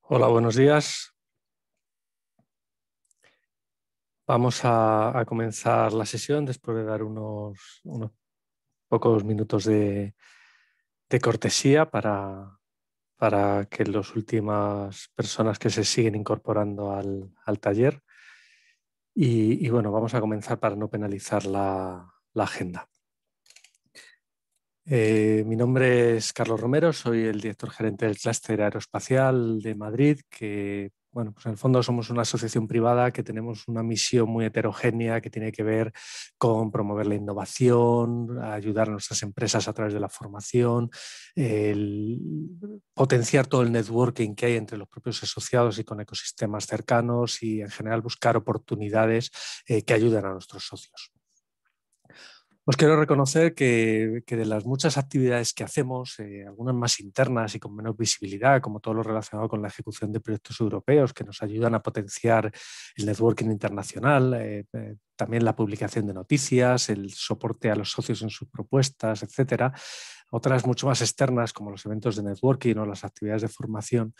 Hola, buenos días. Vamos a comenzar la sesión después de dar unos pocos minutos de cortesía para que las últimas personas que se siguen incorporando al taller. Y bueno, vamos a comenzar para no penalizar la agenda. Mi nombre es Carlos Romero, soy el director gerente del Clúster Aeroespacial de Madrid, que bueno, pues en el fondo somos una asociación privada que tenemos una misión muy heterogénea que tiene que ver con promover la innovación, ayudar a nuestras empresas a través de la formación, potenciar todo el networking que hay entre los propios asociados y con ecosistemas cercanos y en general buscar oportunidades que ayuden a nuestros socios. Os quiero reconocer que de las muchas actividades que hacemos, algunas más internas y con menos visibilidad, como todo lo relacionado con la ejecución de proyectos europeos que nos ayudan a potenciar el networking internacional, también la publicación de noticias, el soporte a los socios en sus propuestas, etcétera. Otras mucho más externas, como los eventos de networking o las actividades de formación.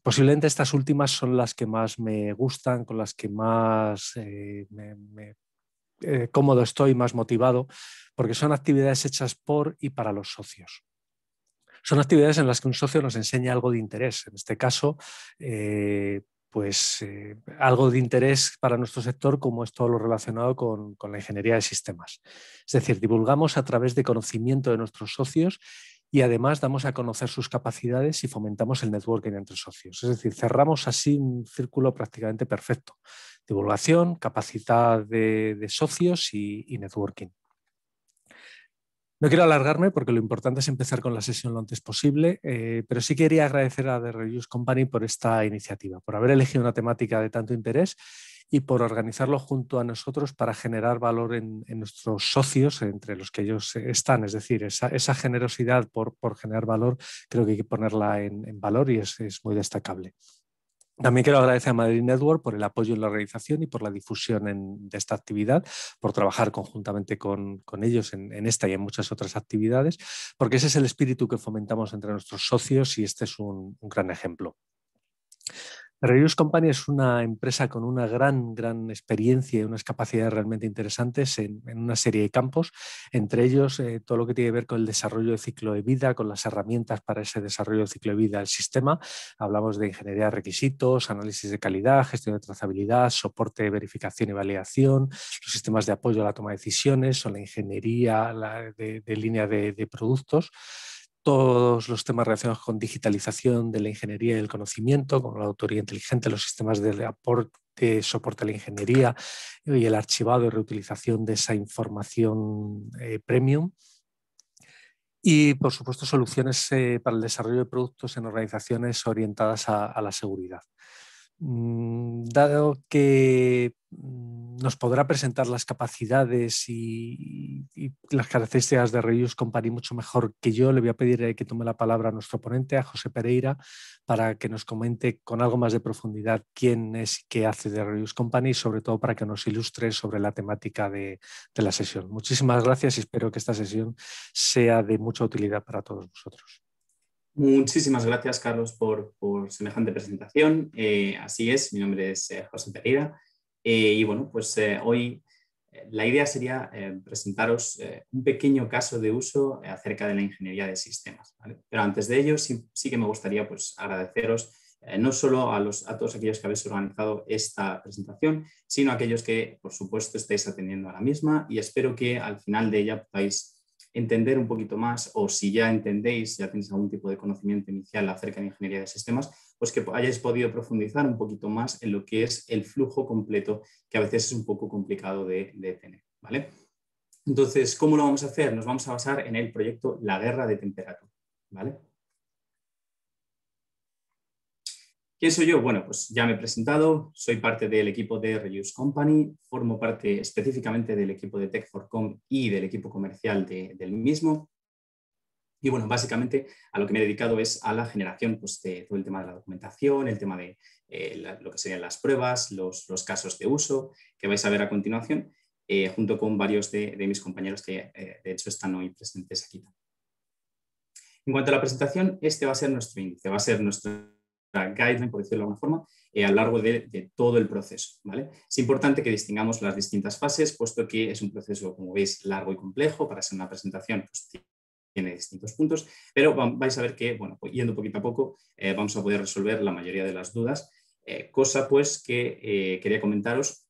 Posiblemente estas últimas son las que más me gustan, con las que más cómodo estoy, más motivado, porque son actividades hechas por y para los socios. Son actividades en las que un socio nos enseña algo de interés. En este caso, algo de interés para nuestro sector, como es todo lo relacionado con la ingeniería de sistemas. Es decir, divulgamos a través de conocimiento de nuestros socios y además damos a conocer sus capacidades y fomentamos el networking entre socios. Es decir, cerramos así un círculo prácticamente perfecto. Divulgación, capacidad de socios y networking. No quiero alargarme porque lo importante es empezar con la sesión lo antes posible, pero sí quería agradecer a The Reuse Company por esta iniciativa, por haber elegido una temática de tanto interés y por organizarlo junto a nosotros para generar valor en nuestros socios, entre los que ellos están. Es decir, esa generosidad por generar valor creo que hay que ponerla en valor y es muy destacable. También quiero agradecer a Madrid Network por el apoyo en la realización y por la difusión de esta actividad, por trabajar conjuntamente con ellos en esta y en muchas otras actividades, porque ese es el espíritu que fomentamos entre nuestros socios y este es un gran ejemplo. Reuse Company es una empresa con una gran experiencia y unas capacidades realmente interesantes en una serie de campos, entre ellos todo lo que tiene que ver con el desarrollo de ciclo de vida, con las herramientas para ese desarrollo de ciclo de vida del sistema. Hablamos de ingeniería de requisitos, análisis de calidad, gestión de trazabilidad, soporte de verificación y validación, los sistemas de apoyo a la toma de decisiones o la ingeniería de línea de productos. Todos los temas relacionados con digitalización de la ingeniería y el conocimiento, como la autoría inteligente, los sistemas de aporte, soporte a la ingeniería y el archivado y reutilización de esa información premium. Y, por supuesto, soluciones para el desarrollo de productos en organizaciones orientadas a la seguridad. Dado que nos podrá presentar las capacidades y las características de Reuse Company mucho mejor que yo, le voy a pedir que tome la palabra a nuestro ponente, a José Pereira, para que nos comente con algo más de profundidad quién es y qué hace de Reuse Company y sobre todo para que nos ilustre sobre la temática de la sesión. Muchísimas gracias y espero que esta sesión sea de mucha utilidad para todos vosotros. Muchísimas gracias, Carlos, por semejante presentación. Así es, mi nombre es José Pereira. Y bueno, pues hoy la idea sería presentaros un pequeño caso de uso acerca de la ingeniería de sistemas, ¿vale? Pero antes de ello, sí que me gustaría pues, agradeceros no solo a todos aquellos que habéis organizado esta presentación, sino a aquellos que, por supuesto, estáis atendiendo a la misma y espero que al final de ella podáis entender un poquito más, o si ya entendéis, ya tenéis algún tipo de conocimiento inicial acerca de ingeniería de sistemas, pues que hayáis podido profundizar un poquito más en lo que es el flujo completo, que a veces es un poco complicado de tener, ¿vale? Entonces, ¿cómo lo vamos a hacer? Nos vamos a basar en el proyecto La Guerra de Temperatura, ¿vale? ¿Quién soy yo? Bueno, pues ya me he presentado, soy parte del equipo de Reuse Company, formo parte específicamente del equipo de Tech4Com y del equipo comercial del mismo. Y bueno, básicamente a lo que me he dedicado es a la generación pues, de todo el tema de la documentación, el tema de lo que serían las pruebas, los casos de uso que vais a ver a continuación, junto con varios de mis compañeros que de hecho están hoy presentes aquí. En cuanto a la presentación, este va a ser nuestro índice, va a ser nuestro guideline, por decirlo de alguna forma, a lo largo de todo el proceso, ¿vale? Es importante que distingamos las distintas fases, puesto que es un proceso, como veis, largo y complejo. Para ser una presentación, pues, tiene distintos puntos, pero vais a ver que, bueno, pues, yendo poquito a poco, vamos a poder resolver la mayoría de las dudas, cosa pues que quería comentaros.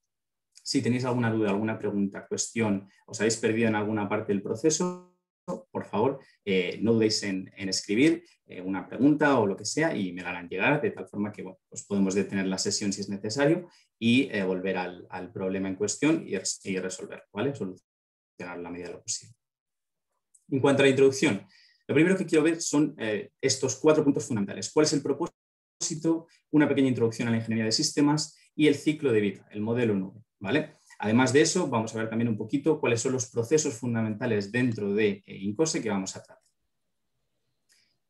Si tenéis alguna duda, alguna pregunta, cuestión, os habéis perdido en alguna parte del proceso, por favor, no dudéis en escribir una pregunta o lo que sea y me la harán llegar, de tal forma que, bueno, pues podemos detener la sesión si es necesario y volver al problema en cuestión y resolverlo, ¿vale? Solucionar la medida de lo posible. En cuanto a la introducción, lo primero que quiero ver son estos 4 puntos fundamentales. ¿Cuál es el propósito? Una pequeña introducción a la ingeniería de sistemas y el ciclo de vida, el modelo nube, ¿vale? Además de eso, vamos a ver también un poquito cuáles son los procesos fundamentales dentro de INCOSE que vamos a tratar.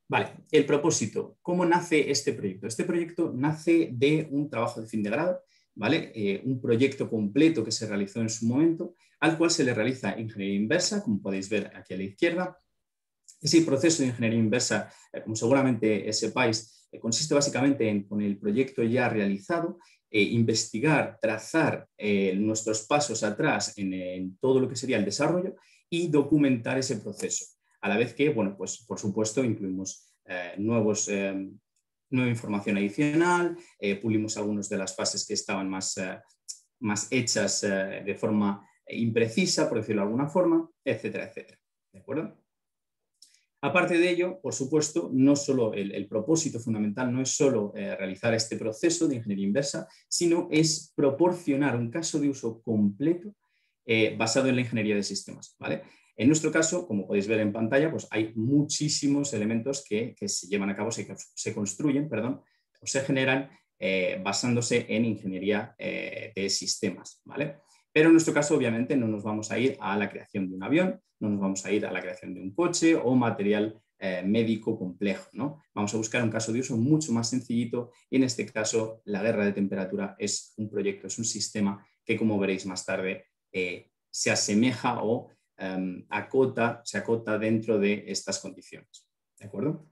Vale, el propósito. ¿Cómo nace este proyecto? Este proyecto nace de un trabajo de fin de grado, ¿vale? Un proyecto completo que se realizó en su momento, al cual se le realiza ingeniería inversa, como podéis ver aquí a la izquierda. Ese proceso de ingeniería inversa, como seguramente sepáis, consiste básicamente en, con el proyecto ya realizado, investigar, trazar nuestros pasos atrás en todo lo que sería el desarrollo y documentar ese proceso. A la vez que, bueno, pues por supuesto incluimos nueva información adicional, pulimos algunas de las fases que estaban más hechas de forma imprecisa, por decirlo de alguna forma, etcétera, etcétera. ¿De acuerdo? Aparte de ello, por supuesto, no solo el propósito fundamental no es solo realizar este proceso de ingeniería inversa, sino es proporcionar un caso de uso completo basado en la ingeniería de sistemas, ¿vale? En nuestro caso, como podéis ver en pantalla, pues hay muchísimos elementos que se llevan a cabo, se construyen, perdón, o se generan basándose en ingeniería de sistemas, ¿vale? Pero en nuestro caso, obviamente, no nos vamos a ir a la creación de un avión, no nos vamos a ir a la creación de un coche o material médico complejo, ¿no? Vamos a buscar un caso de uso mucho más sencillito y en este caso la guerra de temperatura es un proyecto, es un sistema que, como veréis más tarde, se asemeja o se acota dentro de estas condiciones, ¿de acuerdo?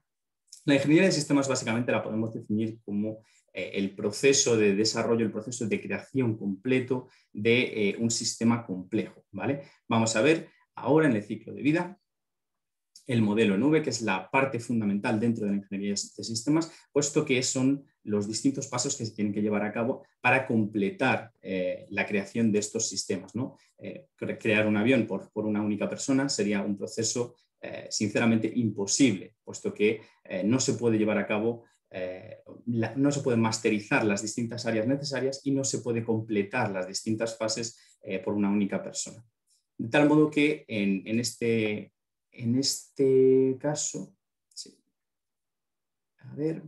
La ingeniería de sistemas básicamente la podemos definir como el proceso de desarrollo, el proceso de creación completo de un sistema complejo, ¿vale? Vamos a ver ahora en el ciclo de vida el modelo nube, que es la parte fundamental dentro de la ingeniería de sistemas, puesto que son los distintos pasos que se tienen que llevar a cabo para completar la creación de estos sistemas, ¿no? Crear un avión por una única persona sería un proceso sinceramente imposible, puesto que no se puede llevar a cabo, no se pueden masterizar las distintas áreas necesarias y no se puede completar las distintas fases por una única persona. De tal modo que en este caso, sí. A ver,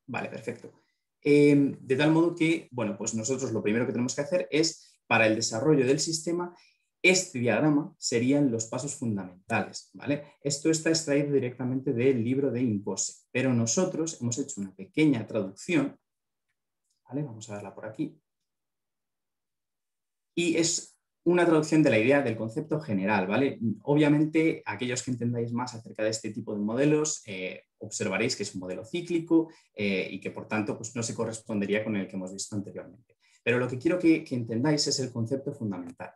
vale, perfecto. De tal modo que, bueno, pues nosotros lo primero que tenemos que hacer es, para el desarrollo del sistema, este diagrama serían los pasos fundamentales, ¿vale? Esto está extraído directamente del libro de INCOSE, pero nosotros hemos hecho una pequeña traducción, ¿vale? Vamos a verla por aquí. Y es una traducción de la idea del concepto general, ¿vale? Obviamente, aquellos que entendáis más acerca de este tipo de modelos, observaréis que es un modelo cíclico y que, por tanto, pues no se correspondería con el que hemos visto anteriormente. Pero lo que quiero que entendáis es el concepto fundamental.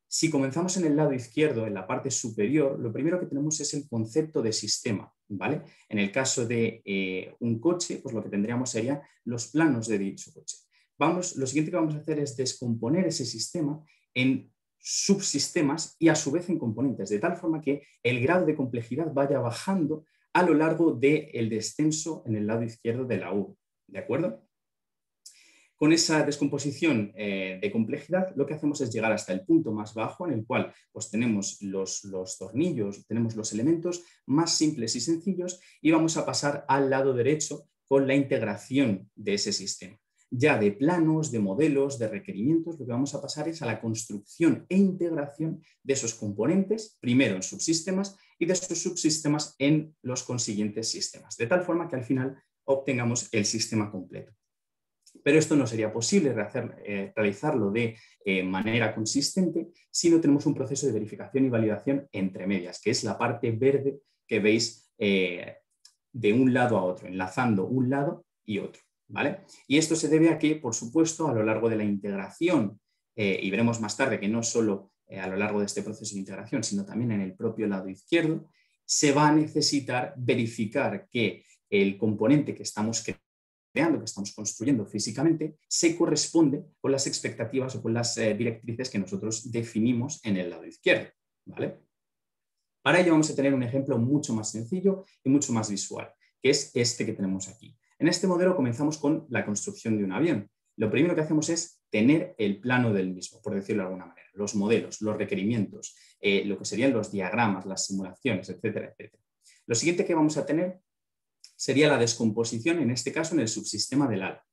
Si comenzamos en el lado izquierdo, en la parte superior, lo primero que tenemos es el concepto de sistema, ¿vale? En el caso de un coche, pues lo que tendríamos serían los planos de dicho coche. Lo siguiente que vamos a hacer es descomponer ese sistema en subsistemas y a su vez en componentes, de tal forma que el grado de complejidad vaya bajando a lo largo del descenso en el lado izquierdo de la U, ¿de acuerdo? Con esa descomposición de complejidad, lo que hacemos es llegar hasta el punto más bajo, en el cual pues, tenemos los tornillos, tenemos los elementos más simples y sencillos, y vamos a pasar al lado derecho con la integración de ese sistema. Ya de planos, de modelos, de requerimientos, lo que vamos a pasar es a la construcción e integración de esos componentes, primero en subsistemas y de esos subsistemas en los consiguientes sistemas, de tal forma que al final obtengamos el sistema completo. Pero esto no sería posible realizarlo de manera consistente si no tenemos un proceso de verificación y validación entre medias, que es la parte verde que veis de un lado a otro, enlazando un lado y otro, ¿vale? Y esto se debe a que, por supuesto, a lo largo de la integración, y veremos más tarde que no solo a lo largo de este proceso de integración, sino también en el propio lado izquierdo, se va a necesitar verificar que el componente que estamos creando, que estamos construyendo físicamente, se corresponde con las expectativas o con las directrices que nosotros definimos en el lado izquierdo, ¿vale? Para ello vamos a tener un ejemplo mucho más sencillo y mucho más visual, que es este que tenemos aquí. En este modelo comenzamos con la construcción de un avión. Lo primero que hacemos es tener el plano del mismo, por decirlo de alguna manera, los modelos, los requerimientos, lo que serían los diagramas, las simulaciones, etcétera, etcétera. Lo siguiente que vamos a tener sería la descomposición, en este caso en el subsistema del ala.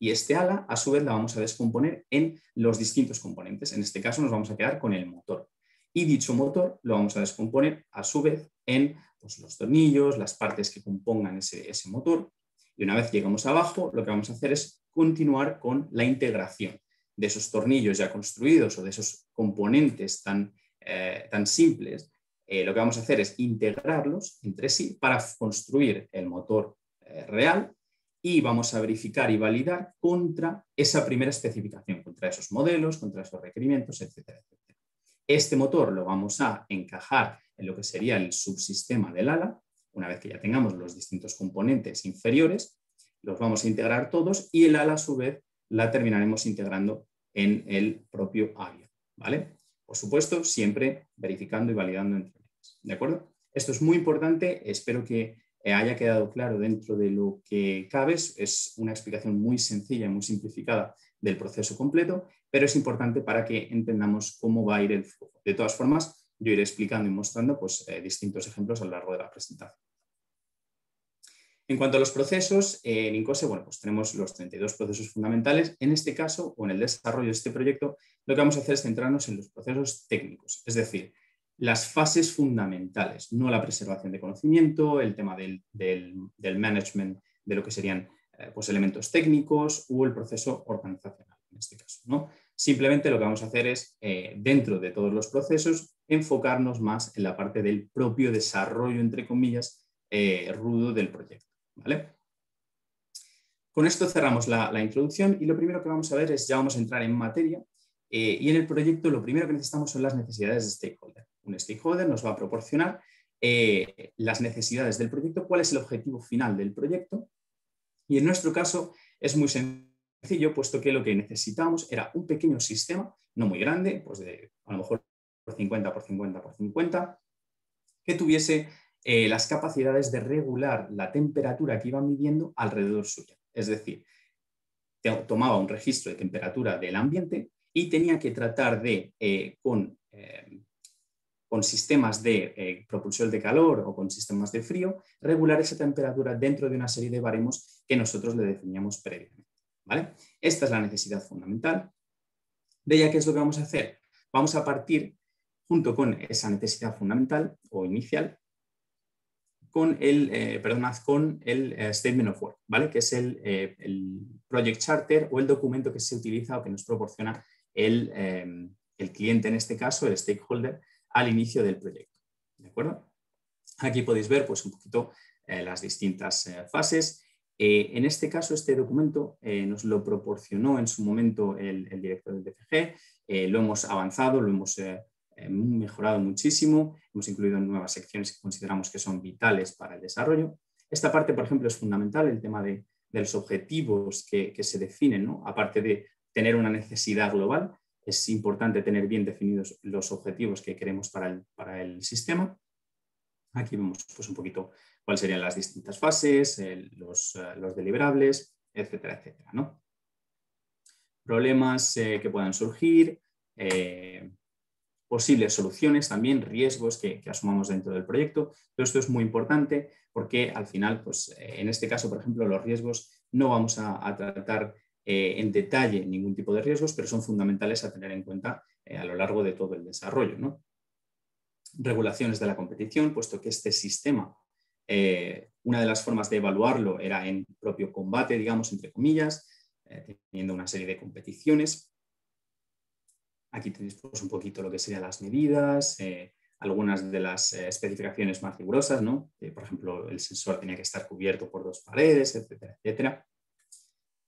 Y este ala, a su vez, la vamos a descomponer en los distintos componentes. En este caso nos vamos a quedar con el motor. Y dicho motor lo vamos a descomponer, a su vez, en pues, los tornillos, las partes que compongan ese motor. Y una vez llegamos abajo, lo que vamos a hacer es continuar con la integración de esos tornillos ya construidos o de esos componentes tan simples. Lo que vamos a hacer es integrarlos entre sí para construir el motor real y vamos a verificar y validar contra esa primera especificación, contra esos modelos, contra esos requerimientos, etcétera, etcétera. Este motor lo vamos a encajar en lo que sería el subsistema del ala. Una vez que ya tengamos los distintos componentes inferiores, los vamos a integrar todos y el ala a su vez la terminaremos integrando en el propio avión, ¿vale? Por supuesto, siempre verificando y validando entre ellas, ¿de acuerdo? Esto es muy importante, espero que haya quedado claro dentro de lo que cabe. Es una explicación muy sencilla, muy simplificada del proceso completo, pero es importante para que entendamos cómo va a ir el flujo. De todas formas, yo iré explicando y mostrando pues, distintos ejemplos a lo largo de la presentación. En cuanto a los procesos, en INCOSE, bueno, pues tenemos los 32 procesos fundamentales. En este caso, o en el desarrollo de este proyecto, lo que vamos a hacer es centrarnos en los procesos técnicos, es decir, las fases fundamentales, no la preservación de conocimiento, el tema del management de lo que serían pues elementos técnicos o el proceso organizacional, en este caso, ¿no? Simplemente lo que vamos a hacer es, dentro de todos los procesos, enfocarnos más en la parte del propio desarrollo, entre comillas, rudo del proyecto, ¿vale? Con esto cerramos la introducción y lo primero que vamos a ver es, ya vamos a entrar en materia, y en el proyecto lo primero que necesitamos son las necesidades de stakeholder. Un stakeholder nos va a proporcionar las necesidades del proyecto, cuál es el objetivo final del proyecto, y en nuestro caso es muy sencillo, puesto que lo que necesitamos era un pequeño sistema, no muy grande, pues de a lo mejor 50 por 50 por 50, que tuviese las capacidades de regular la temperatura que iba midiendo alrededor suya. Es decir, tomaba un registro de temperatura del ambiente y tenía que tratar de, con sistemas de propulsión de calor o con sistemas de frío, regular esa temperatura dentro de una serie de baremos que nosotros le definíamos previamente, ¿vale? Esta es la necesidad fundamental. De ella, ¿qué es lo que vamos a hacer? Vamos a partir, junto con esa necesidad fundamental o inicial, con el Statement of Work, ¿vale? Que es el Project Charter o el documento que se utiliza o que nos proporciona el cliente, en este caso, el stakeholder, al inicio del proyecto, ¿de acuerdo? Aquí podéis ver pues, un poquito las distintas fases. En este caso, este documento nos lo proporcionó en su momento el director del DFG, lo hemos avanzado, lo hemos mejorado muchísimo, hemos incluido nuevas secciones que consideramos que son vitales para el desarrollo. Esta parte, por ejemplo, es fundamental, el tema de los objetivos que se definen, ¿no? Aparte de tener una necesidad global, es importante tener bien definidos los objetivos que queremos para el sistema. Aquí vemos pues, un poquito cuáles serían las distintas fases, los deliverables, etcétera, etcétera, ¿no? Problemas que puedan surgir, posibles soluciones, también riesgos que asumamos dentro del proyecto. Todo esto es muy importante porque al final, pues, en este caso, por ejemplo, los riesgos no vamos a tratar en detalle ningún tipo de riesgos, pero son fundamentales a tener en cuenta a lo largo de todo el desarrollo, ¿no? Regulaciones de la competición, puesto que este sistema, una de las formas de evaluarlo era en propio combate, digamos, entre comillas, teniendo una serie de competiciones. Aquí tenéis pues, un poquito lo que serían las medidas, algunas de las especificaciones más rigurosas, ¿no? Por ejemplo, el sensor tenía que estar cubierto por 2 paredes, etcétera, etcétera.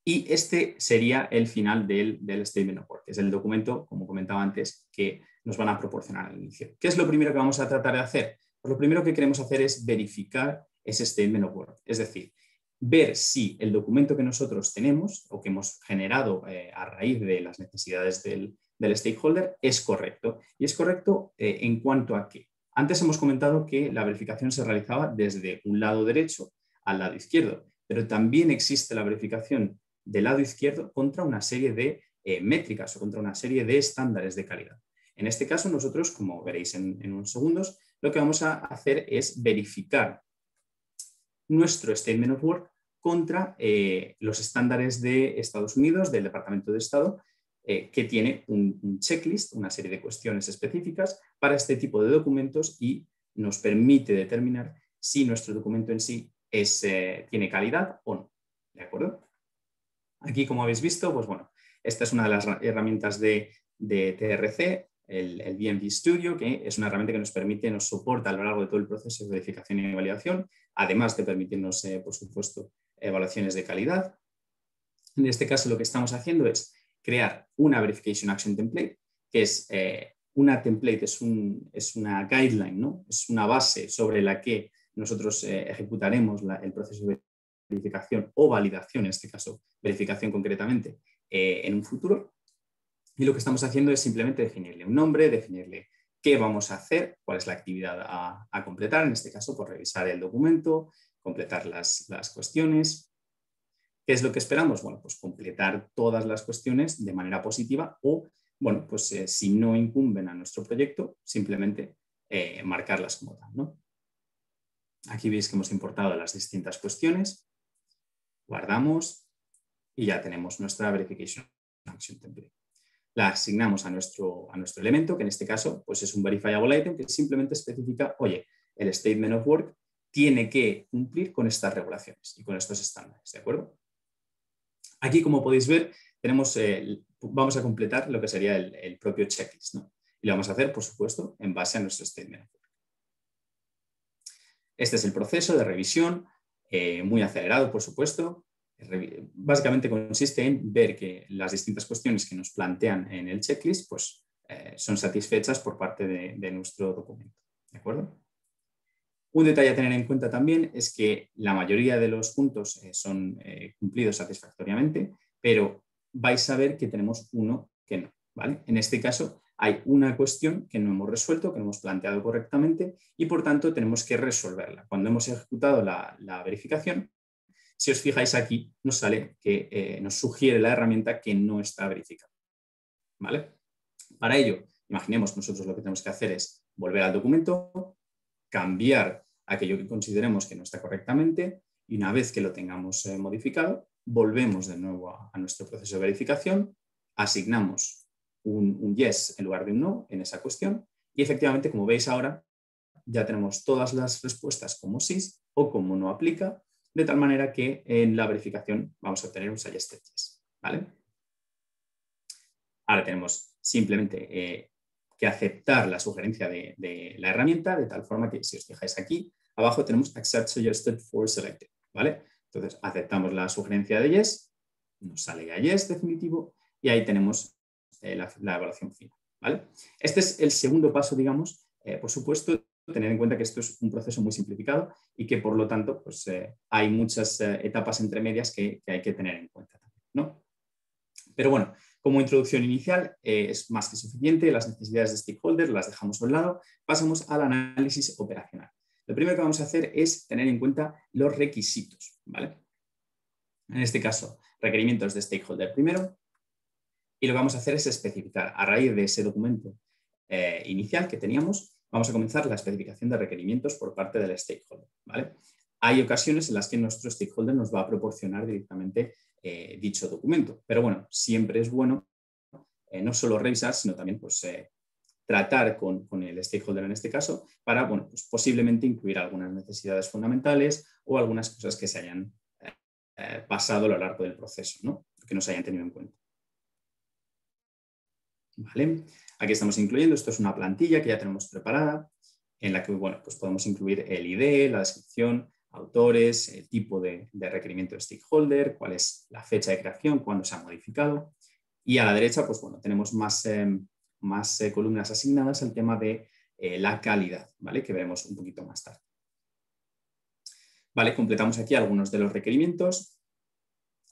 Y este sería el final del Statement of Work, que es el documento, como comentaba antes, que nos van a proporcionar al inicio. ¿Qué es lo primero que vamos a tratar de hacer? Pues lo primero que queremos hacer es verificar ese Statement of Work, es decir, ver si el documento que nosotros tenemos o que hemos generado a raíz de las necesidades del stakeholder es correcto. Y es correcto en cuanto a qué. Antes hemos comentado que la verificación se realizaba desde un lado derecho al lado izquierdo, pero también existe la verificación del lado izquierdo contra una serie de métricas o contra una serie de estándares de calidad. En este caso, nosotros, como veréis en unos segundos, lo que vamos a hacer es verificar nuestro Statement of Work contra los estándares de Estados Unidos, del Departamento de Estado, que tiene un checklist, una serie de cuestiones específicas para este tipo de documentos y nos permite determinar si nuestro documento en sí tiene calidad o no. ¿De acuerdo? Aquí, como habéis visto, pues bueno, esta es una de las herramientas de TRC, el BMP Studio, que es una herramienta que nos permite, nos soporta a lo largo de todo el proceso de verificación y validación, además de permitirnos, por supuesto, evaluaciones de calidad. En este caso, lo que estamos haciendo es crear una Verification Action Template, que es una template, es una guideline, ¿no? Es una base sobre la que nosotros ejecutaremos el proceso de verificación o validación, en este caso verificación concretamente, en un futuro. Y lo que estamos haciendo es simplemente definirle un nombre, definirle qué vamos a hacer, cuál es la actividad a completar, en este caso, por revisar el documento, completar las cuestiones. ¿Qué es lo que esperamos? Bueno, pues completar todas las cuestiones de manera positiva o, bueno, pues si no incumben a nuestro proyecto, simplemente marcarlas como tal, ¿no? Aquí veis que hemos importado las distintas cuestiones, guardamos y ya tenemos nuestra Verification Action Template. La asignamos a nuestro elemento, que en este caso pues es un verifiable item que simplemente especifica, oye, el Statement of Work tiene que cumplir con estas regulaciones y con estos estándares, ¿de acuerdo? Aquí, como podéis ver, vamos a completar lo que sería el propio checklist, ¿no? Y lo vamos a hacer, por supuesto, en base a nuestro Statement of Work. Este es el proceso de revisión, muy acelerado, por supuesto. Básicamente consiste en ver que las distintas cuestiones que nos plantean en el checklist pues, son satisfechas por parte de nuestro documento. ¿De acuerdo? Un detalle a tener en cuenta también es que la mayoría de los puntos son cumplidos satisfactoriamente, pero vais a ver que tenemos uno que no, ¿vale? En este caso hay una cuestión que no hemos resuelto, que no hemos planteado correctamente y por tanto tenemos que resolverla. Cuando hemos ejecutado la verificación, si os fijáis aquí, nos sale que nos sugiere la herramienta que no está verificada, ¿vale? Para ello, imaginemos que nosotros lo que tenemos que hacer es volver al documento, cambiar aquello que consideremos que no está correctamente y una vez que lo tengamos modificado, volvemos de nuevo a nuestro proceso de verificación, asignamos un yes en lugar de un no en esa cuestión y efectivamente, como veis ahora, ya tenemos todas las respuestas como sí o como no aplica, de tal manera que en la verificación vamos a obtener un suggested yes, ¿vale? Ahora tenemos simplemente que aceptar la sugerencia de la herramienta, de tal forma que si os fijáis aquí, abajo tenemos Accept Suggested for Selected, ¿vale? Entonces aceptamos la sugerencia de Yes, nos sale ya Yes definitivo y ahí tenemos la evaluación final, ¿vale? Este es el segundo paso, digamos, por supuesto, tener en cuenta que esto es un proceso muy simplificado y que por lo tanto pues, hay muchas etapas entre medias que hay que tener en cuenta también, ¿no? Pero bueno, como introducción inicial es más que suficiente, las necesidades de stakeholders las dejamos a un lado, pasamos al análisis operacional. Lo primero que vamos a hacer es tener en cuenta los requisitos, ¿vale? En este caso, requerimientos de stakeholder primero, y lo que vamos a hacer es especificar, a raíz de ese documento inicial que teníamos, vamos a comenzar la especificación de requerimientos por parte del stakeholder, ¿vale? Hay ocasiones en las que nuestro stakeholder nos va a proporcionar directamente dicho documento, pero bueno, siempre es bueno no solo revisar, sino también pues, tratar con el stakeholder en este caso para, bueno, pues posiblemente incluir algunas necesidades fundamentales o algunas cosas que se hayan pasado a lo largo del proceso, ¿no? Que no se hayan tenido en cuenta. ¿Vale? Aquí estamos incluyendo, esto es una plantilla que ya tenemos preparada, en la que bueno, pues podemos incluir el ID, la descripción, autores, el tipo de requerimiento de stakeholder, cuál es la fecha de creación, cuándo se ha modificado. Y a la derecha, pues bueno, tenemos más columnas asignadas al tema de la calidad, ¿vale? Que veremos un poquito más tarde. Vale, completamos aquí algunos de los requerimientos.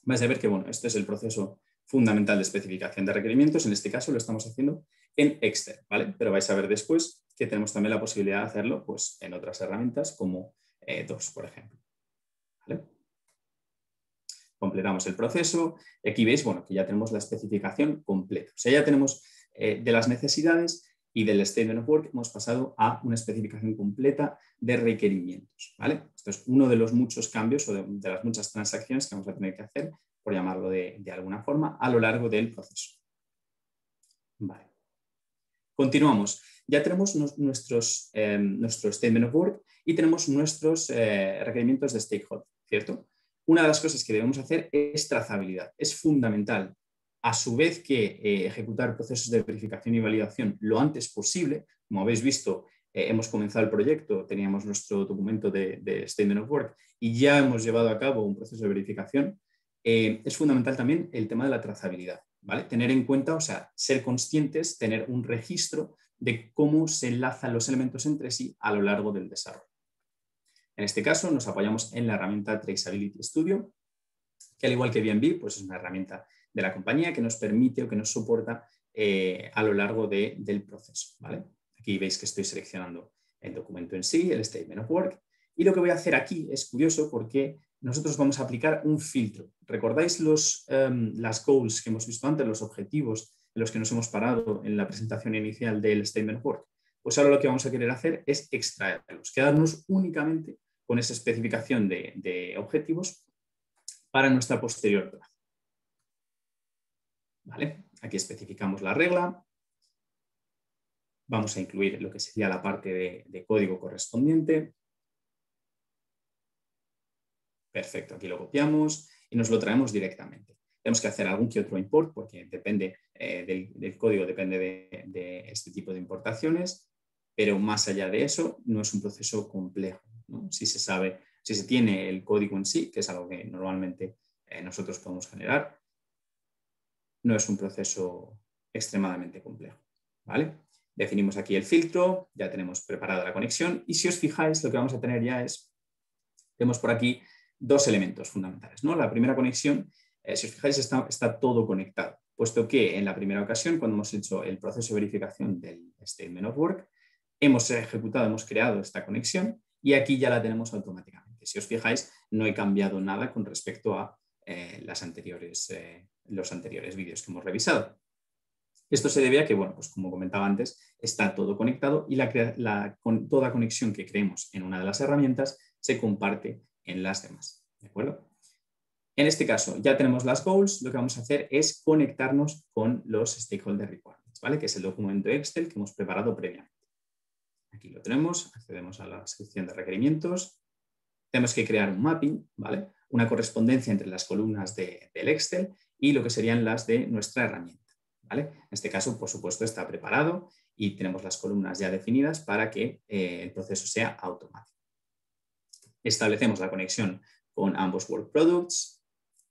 Vais a ver que, bueno, este es el proceso fundamental de especificación de requerimientos. En este caso lo estamos haciendo en Excel, ¿vale? Pero vais a ver después que tenemos también la posibilidad de hacerlo pues, en otras herramientas como DOS, por ejemplo. ¿Vale? Completamos el proceso y aquí veis bueno, que ya tenemos la especificación completa. O sea, ya tenemos de las necesidades y del Statement of Work hemos pasado a una especificación completa de requerimientos. ¿Vale? Esto es uno de los muchos cambios o de las muchas transacciones que vamos a tener que hacer, por llamarlo de alguna forma, a lo largo del proceso. Vale. Continuamos. Ya tenemos nuestro Statement of Work y tenemos nuestros requerimientos de stakeholder, ¿cierto? Una de las cosas que debemos hacer es trazabilidad. Es fundamental, a su vez que ejecutar procesos de verificación y validación lo antes posible. Como habéis visto, hemos comenzado el proyecto, teníamos nuestro documento de Statement of Work y ya hemos llevado a cabo un proceso de verificación. Es fundamental también el tema de la trazabilidad, ¿vale? Tener en cuenta, o sea, ser conscientes, tener un registro de cómo se enlazan los elementos entre sí a lo largo del desarrollo. En este caso nos apoyamos en la herramienta Traceability Studio, que al igual que BNB, pues es una herramienta de la compañía que nos permite o que nos soporta a lo largo del proceso, ¿vale? Aquí veis que estoy seleccionando el documento en sí, el Statement of Work, y lo que voy a hacer aquí es curioso porque nosotros vamos a aplicar un filtro. ¿Recordáis las goals que hemos visto antes, los objetivos en los que nos hemos parado en la presentación inicial del Statement of Work? Pues ahora lo que vamos a querer hacer es extraerlos, quedarnos únicamente con esa especificación de objetivos para nuestra posterior plaza. ¿Vale? Aquí especificamos la regla. Vamos a incluir lo que sería la parte de código correspondiente. Perfecto, aquí lo copiamos y nos lo traemos directamente. Tenemos que hacer algún que otro import porque depende del código, depende de este tipo de importaciones, pero más allá de eso no es un proceso complejo, ¿no? Si se tiene el código en sí, que es algo que normalmente nosotros podemos generar, no es un proceso extremadamente complejo, ¿vale? Definimos aquí el filtro, ya tenemos preparada la conexión y si os fijáis lo que vamos a tener ya tenemos por aquí dos elementos fundamentales, ¿no? La primera conexión, si os fijáis, está todo conectado, puesto que en la primera ocasión, cuando hemos hecho el proceso de verificación del Statement of Work, hemos creado esta conexión y aquí ya la tenemos automáticamente. Si os fijáis, no he cambiado nada con respecto a los anteriores vídeos que hemos revisado. Esto se debe a que, bueno, pues como comentaba antes, está todo conectado y toda conexión que creemos en una de las herramientas se comparte en las demás. ¿De acuerdo? En este caso ya tenemos las goals, lo que vamos a hacer es conectarnos con los stakeholder requirements, ¿vale? Que es el documento Excel que hemos preparado previamente. Aquí lo tenemos, accedemos a la sección de requerimientos, tenemos que crear un mapping, ¿vale? Una correspondencia entre las columnas del Excel y lo que serían las de nuestra herramienta, ¿vale? En este caso, por supuesto, está preparado y tenemos las columnas ya definidas para que el proceso sea automático. Establecemos la conexión con ambos Work Products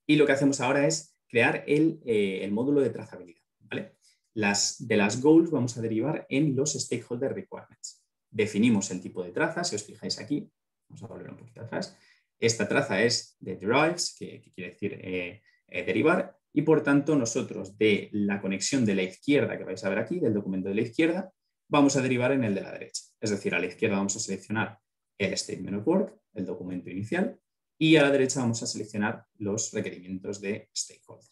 y lo que hacemos ahora es crear el módulo de trazabilidad, ¿vale? De las goals vamos a derivar en los stakeholder requirements. Definimos el tipo de traza, si os fijáis aquí, vamos a volver un poquito atrás. Esta traza es de derives, que quiere decir derivar, y por tanto nosotros de la conexión de la izquierda que vais a ver aquí, del documento de la izquierda, vamos a derivar en el de la derecha. Es decir, a la izquierda vamos a seleccionar el Statement of Work, el documento inicial, y a la derecha vamos a seleccionar los requerimientos de stakeholder.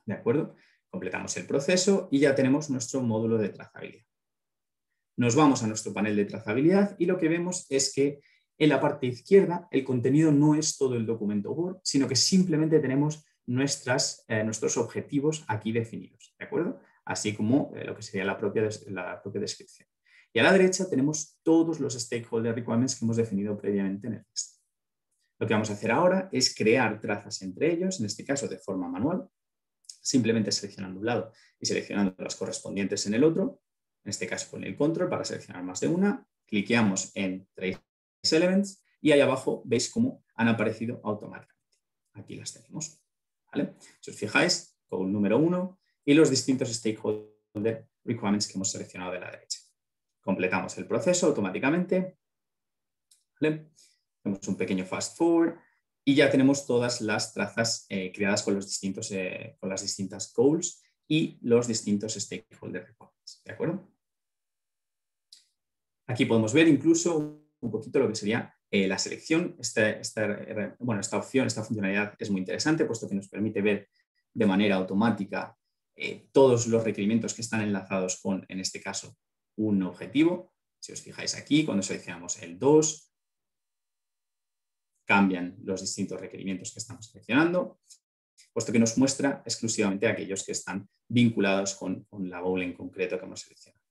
¿De acuerdo? Completamos el proceso y ya tenemos nuestro módulo de trazabilidad. Nos vamos a nuestro panel de trazabilidad y lo que vemos es que en la parte izquierda el contenido no es todo el documento Word, sino que simplemente tenemos nuestros objetivos aquí definidos, ¿de acuerdo? Así como lo que sería la propia descripción. Y a la derecha tenemos todos los stakeholder requirements que hemos definido previamente en el texto. Lo que vamos a hacer ahora es crear trazas entre ellos, en este caso de forma manual, simplemente seleccionando un lado y seleccionando las correspondientes en el otro, en este caso con el control para seleccionar más de una, cliqueamos en Trace Elements y ahí abajo veis cómo han aparecido automáticamente. Aquí las tenemos. ¿Vale? Si os fijáis, goal número 1 y los distintos stakeholder requirements que hemos seleccionado de la derecha. Completamos el proceso automáticamente. ¿Vale? Hacemos un pequeño fast forward y ya tenemos todas las trazas creadas con las distintas goals y los distintos stakeholder requirements. ¿De acuerdo? Aquí podemos ver incluso un poquito lo que sería la selección. Esta opción, esta funcionalidad es muy interesante, puesto que nos permite ver de manera automática todos los requerimientos que están enlazados con, en este caso, un objetivo. Si os fijáis aquí, cuando seleccionamos el 2, cambian los distintos requerimientos que estamos seleccionando, puesto que nos muestra exclusivamente aquellos que están vinculados con la goal en concreto que hemos seleccionado.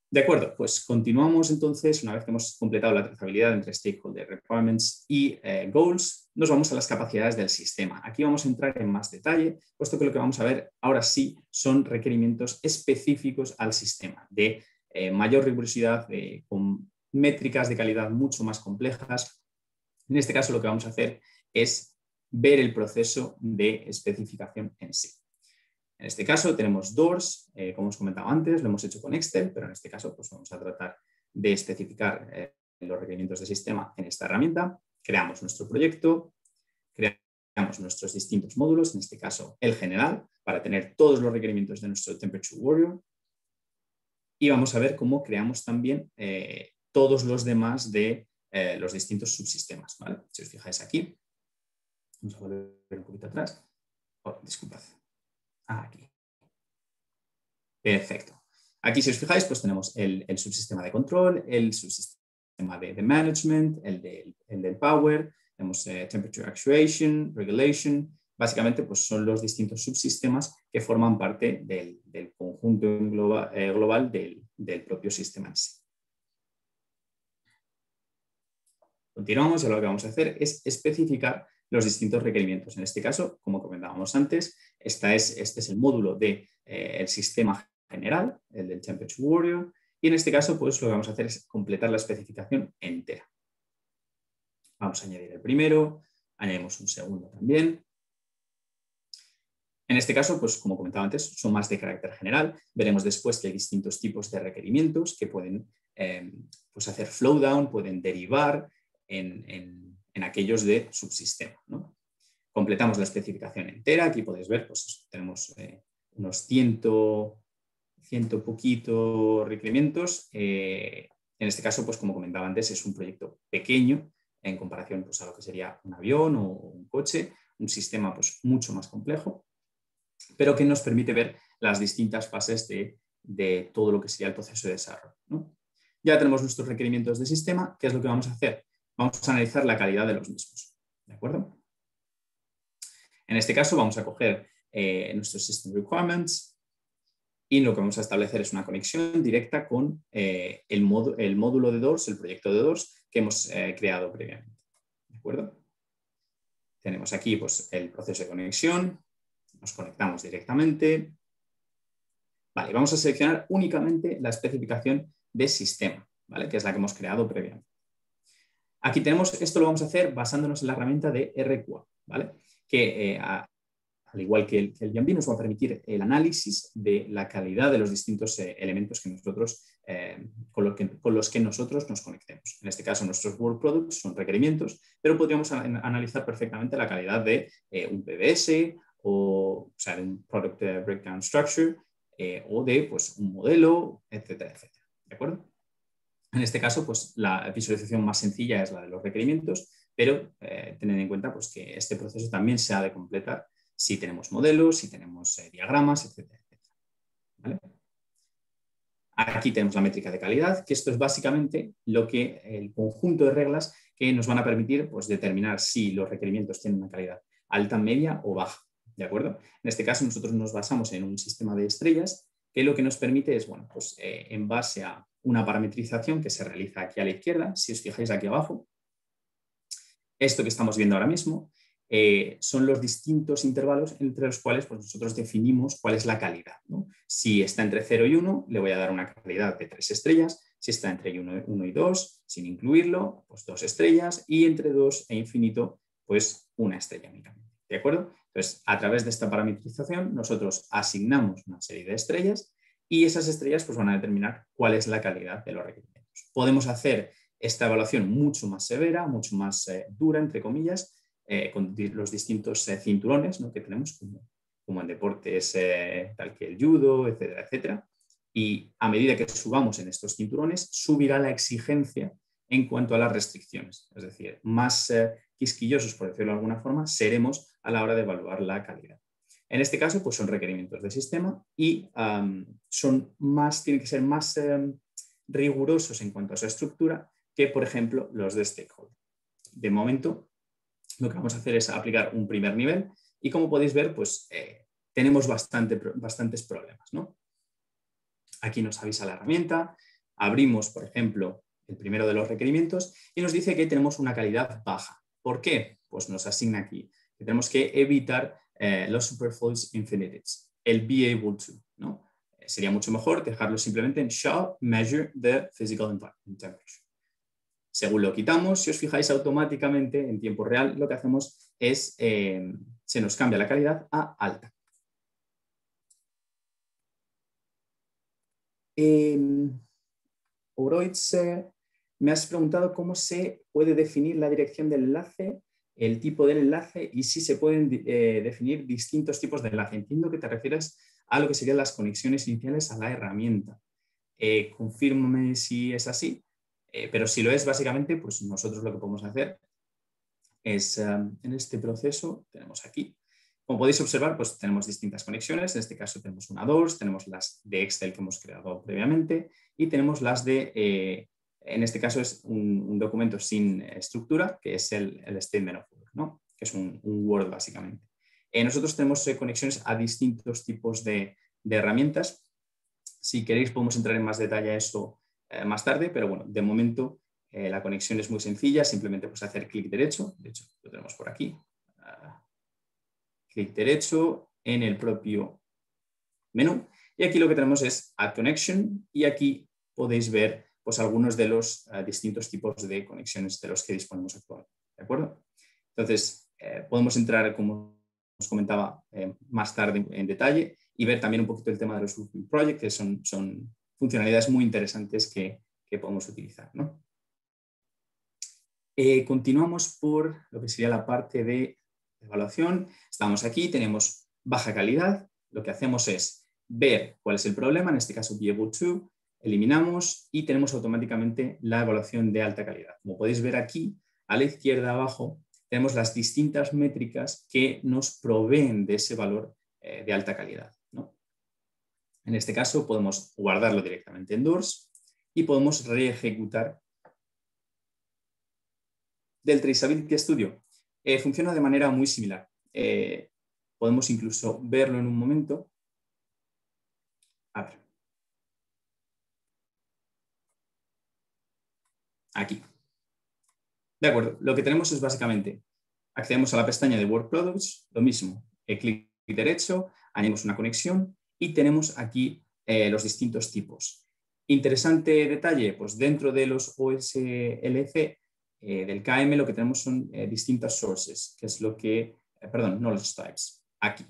De acuerdo, pues continuamos entonces, una vez que hemos completado la trazabilidad entre Stakeholder Requirements y Goals, nos vamos a las capacidades del sistema. Aquí vamos a entrar en más detalle, puesto que lo que vamos a ver ahora sí son requerimientos específicos al sistema, de mayor rigurosidad, con métricas de calidad mucho más complejas. En este caso lo que vamos a hacer es ver el proceso de especificación en sí. En este caso tenemos doors, como os comentaba antes, lo hemos hecho con Excel, pero en este caso pues vamos a tratar de especificar los requerimientos de sistema en esta herramienta. Creamos nuestro proyecto, creamos nuestros distintos módulos, en este caso el general, para tener todos los requerimientos de nuestro Temperature Warrior. Y vamos a ver cómo creamos también todos los demás de los distintos subsistemas. ¿Vale? Si os fijáis aquí, vamos a volver un poquito atrás. Oh, disculpad. Aquí. Perfecto. Aquí, si os fijáis, pues tenemos el subsistema de control, el subsistema de management, el del power, tenemos temperature actuation, regulation. Básicamente, pues son los distintos subsistemas que forman parte del conjunto global del propio sistema en sí. Continuamos y lo que vamos a hacer es especificar los distintos requerimientos. En este caso, como comentábamos antes, este es el módulo del sistema general, el del Temperature Warrior, y en este caso pues lo que vamos a hacer es completar la especificación entera. Vamos a añadir el primero, añadimos un segundo también. En este caso, pues como comentaba antes, son más de carácter general. Veremos después que hay distintos tipos de requerimientos que pueden pues hacer flow down, pueden derivar en aquellos de subsistema, ¿no? Completamos la especificación entera. Aquí podéis ver, pues tenemos unos 100 poquito requerimientos. En este caso, pues como comentaba antes, es un proyecto pequeño en comparación pues, a lo que sería un avión o un coche, un sistema pues, mucho más complejo, pero que nos permite ver las distintas fases de todo lo que sería el proceso de desarrollo, ¿no? Ya tenemos nuestros requerimientos de sistema. ¿Qué es lo que vamos a hacer? Vamos a analizar la calidad de los mismos. ¿De acuerdo? En este caso vamos a coger nuestros System Requirements y lo que vamos a establecer es una conexión directa con el módulo de Doors, el proyecto de Doors que hemos creado previamente. ¿De acuerdo? Tenemos aquí pues, el proceso de conexión, nos conectamos directamente. Vale, vamos a seleccionar únicamente la especificación de sistema, ¿vale? Que es la que hemos creado previamente. Aquí tenemos, esto lo vamos a hacer basándonos en la herramienta de RQA, ¿vale? Que al igual que el Jambi nos va a permitir el análisis de la calidad de los distintos elementos que nosotros, con los que nosotros nos conectemos. En este caso nuestros Work Products son requerimientos, pero podríamos analizar perfectamente la calidad de un PBS o sea, de un Product Breakdown Structure o de pues, un modelo, etcétera, etcétera. ¿De acuerdo? En este caso, pues, la visualización más sencilla es la de los requerimientos, pero tened en cuenta pues, que este proceso también se ha de completar si tenemos modelos, si tenemos diagramas, etcétera, etcétera. ¿Vale? Aquí tenemos la métrica de calidad, que esto es básicamente el conjunto de reglas que nos van a permitir pues, determinar si los requerimientos tienen una calidad alta, media o baja. ¿De acuerdo? En este caso nosotros nos basamos en un sistema de estrellas que lo que nos permite es, bueno, pues en base a una parametrización que se realiza aquí a la izquierda, si os fijáis aquí abajo, esto que estamos viendo ahora mismo son los distintos intervalos entre los cuales pues, nosotros definimos cuál es la calidad, ¿no? Si está entre 0 y 1, le voy a dar una calidad de 3 estrellas. Si está entre 1 y 2, sin incluirlo, pues 2 estrellas, y entre 2 e infinito, pues 1 estrella únicamente. ¿De acuerdo? Entonces, a través de esta parametrización, nosotros asignamos una serie de estrellas y esas estrellas pues, van a determinar cuál es la calidad de los requerimientos. Podemos hacer esta evaluación mucho más severa, mucho más dura, entre comillas, con los distintos cinturones, ¿no?, que tenemos, como en deportes tal que el judo, etcétera, etcétera. Y a medida que subamos en estos cinturones, subirá la exigencia en cuanto a las restricciones. Es decir, más quisquillosos, por decirlo de alguna forma, seremos a la hora de evaluar la calidad. En este caso, pues son requerimientos de sistema y tienen que ser más rigurosos en cuanto a su estructura que, por ejemplo, los de stakeholder. De momento, lo que vamos a hacer es aplicar un primer nivel y, como podéis ver, pues tenemos bastantes problemas, ¿no? Aquí nos avisa la herramienta, abrimos, por ejemplo, el primero de los requerimientos y nos dice que tenemos una calidad baja. ¿Por qué? Pues nos asigna aquí que tenemos que evitar los superfluous infinitives, el be able to, ¿no? Sería mucho mejor dejarlo simplemente en shall measure the physical environment temperature. Según lo quitamos, si os fijáis automáticamente en tiempo real, lo que hacemos es, se nos cambia la calidad a alta. Oroitz, me has preguntado cómo se puede definir la dirección del enlace, el tipo del enlace y si se pueden definir distintos tipos de enlace. Entiendo que te refieres a lo que serían las conexiones iniciales a la herramienta. Confírmame si es así, pero si lo es, básicamente, pues nosotros lo que podemos hacer es, en este proceso, tenemos aquí, como podéis observar, pues tenemos distintas conexiones. En este caso tenemos una DORS, tenemos las de Excel que hemos creado previamente y tenemos las de, en este caso es un documento sin estructura, que es el Statement of Work, ¿no?, que es un Word básicamente. Nosotros tenemos conexiones a distintos tipos de herramientas. Si queréis podemos entrar en más detalle a eso más tarde, pero bueno, de momento la conexión es muy sencilla, simplemente pues hacer clic derecho, de hecho lo tenemos por aquí. Clic derecho en el propio menú y aquí lo que tenemos es Add Connection y aquí podéis ver pues, algunos de los distintos tipos de conexiones de los que disponemos actualmente. ¿De acuerdo? Entonces, podemos entrar, como os comentaba, más tarde en detalle y ver también un poquito el tema de los Looping Project, que son funcionalidades muy interesantes que podemos utilizar, ¿no? Continuamos por lo que sería la parte de evaluación. Estamos aquí, tenemos baja calidad. Lo que hacemos es ver cuál es el problema, en este caso be able to, eliminamos y tenemos automáticamente la evaluación de alta calidad. Como podéis ver aquí, a la izquierda abajo, tenemos las distintas métricas que nos proveen de ese valor de alta calidad, ¿no? En este caso podemos guardarlo directamente en DORS y podemos reejecutar del Traceability Studio. Funciona de manera muy similar. Podemos incluso verlo en un momento. A ver. Aquí. De acuerdo. Lo que tenemos es básicamente, accedemos a la pestaña de Work Products, lo mismo, clic derecho, añadimos una conexión y tenemos aquí los distintos tipos. Interesante detalle, pues dentro de los OSLC del KM lo que tenemos son distintas sources, que es lo que, knowledge types, aquí.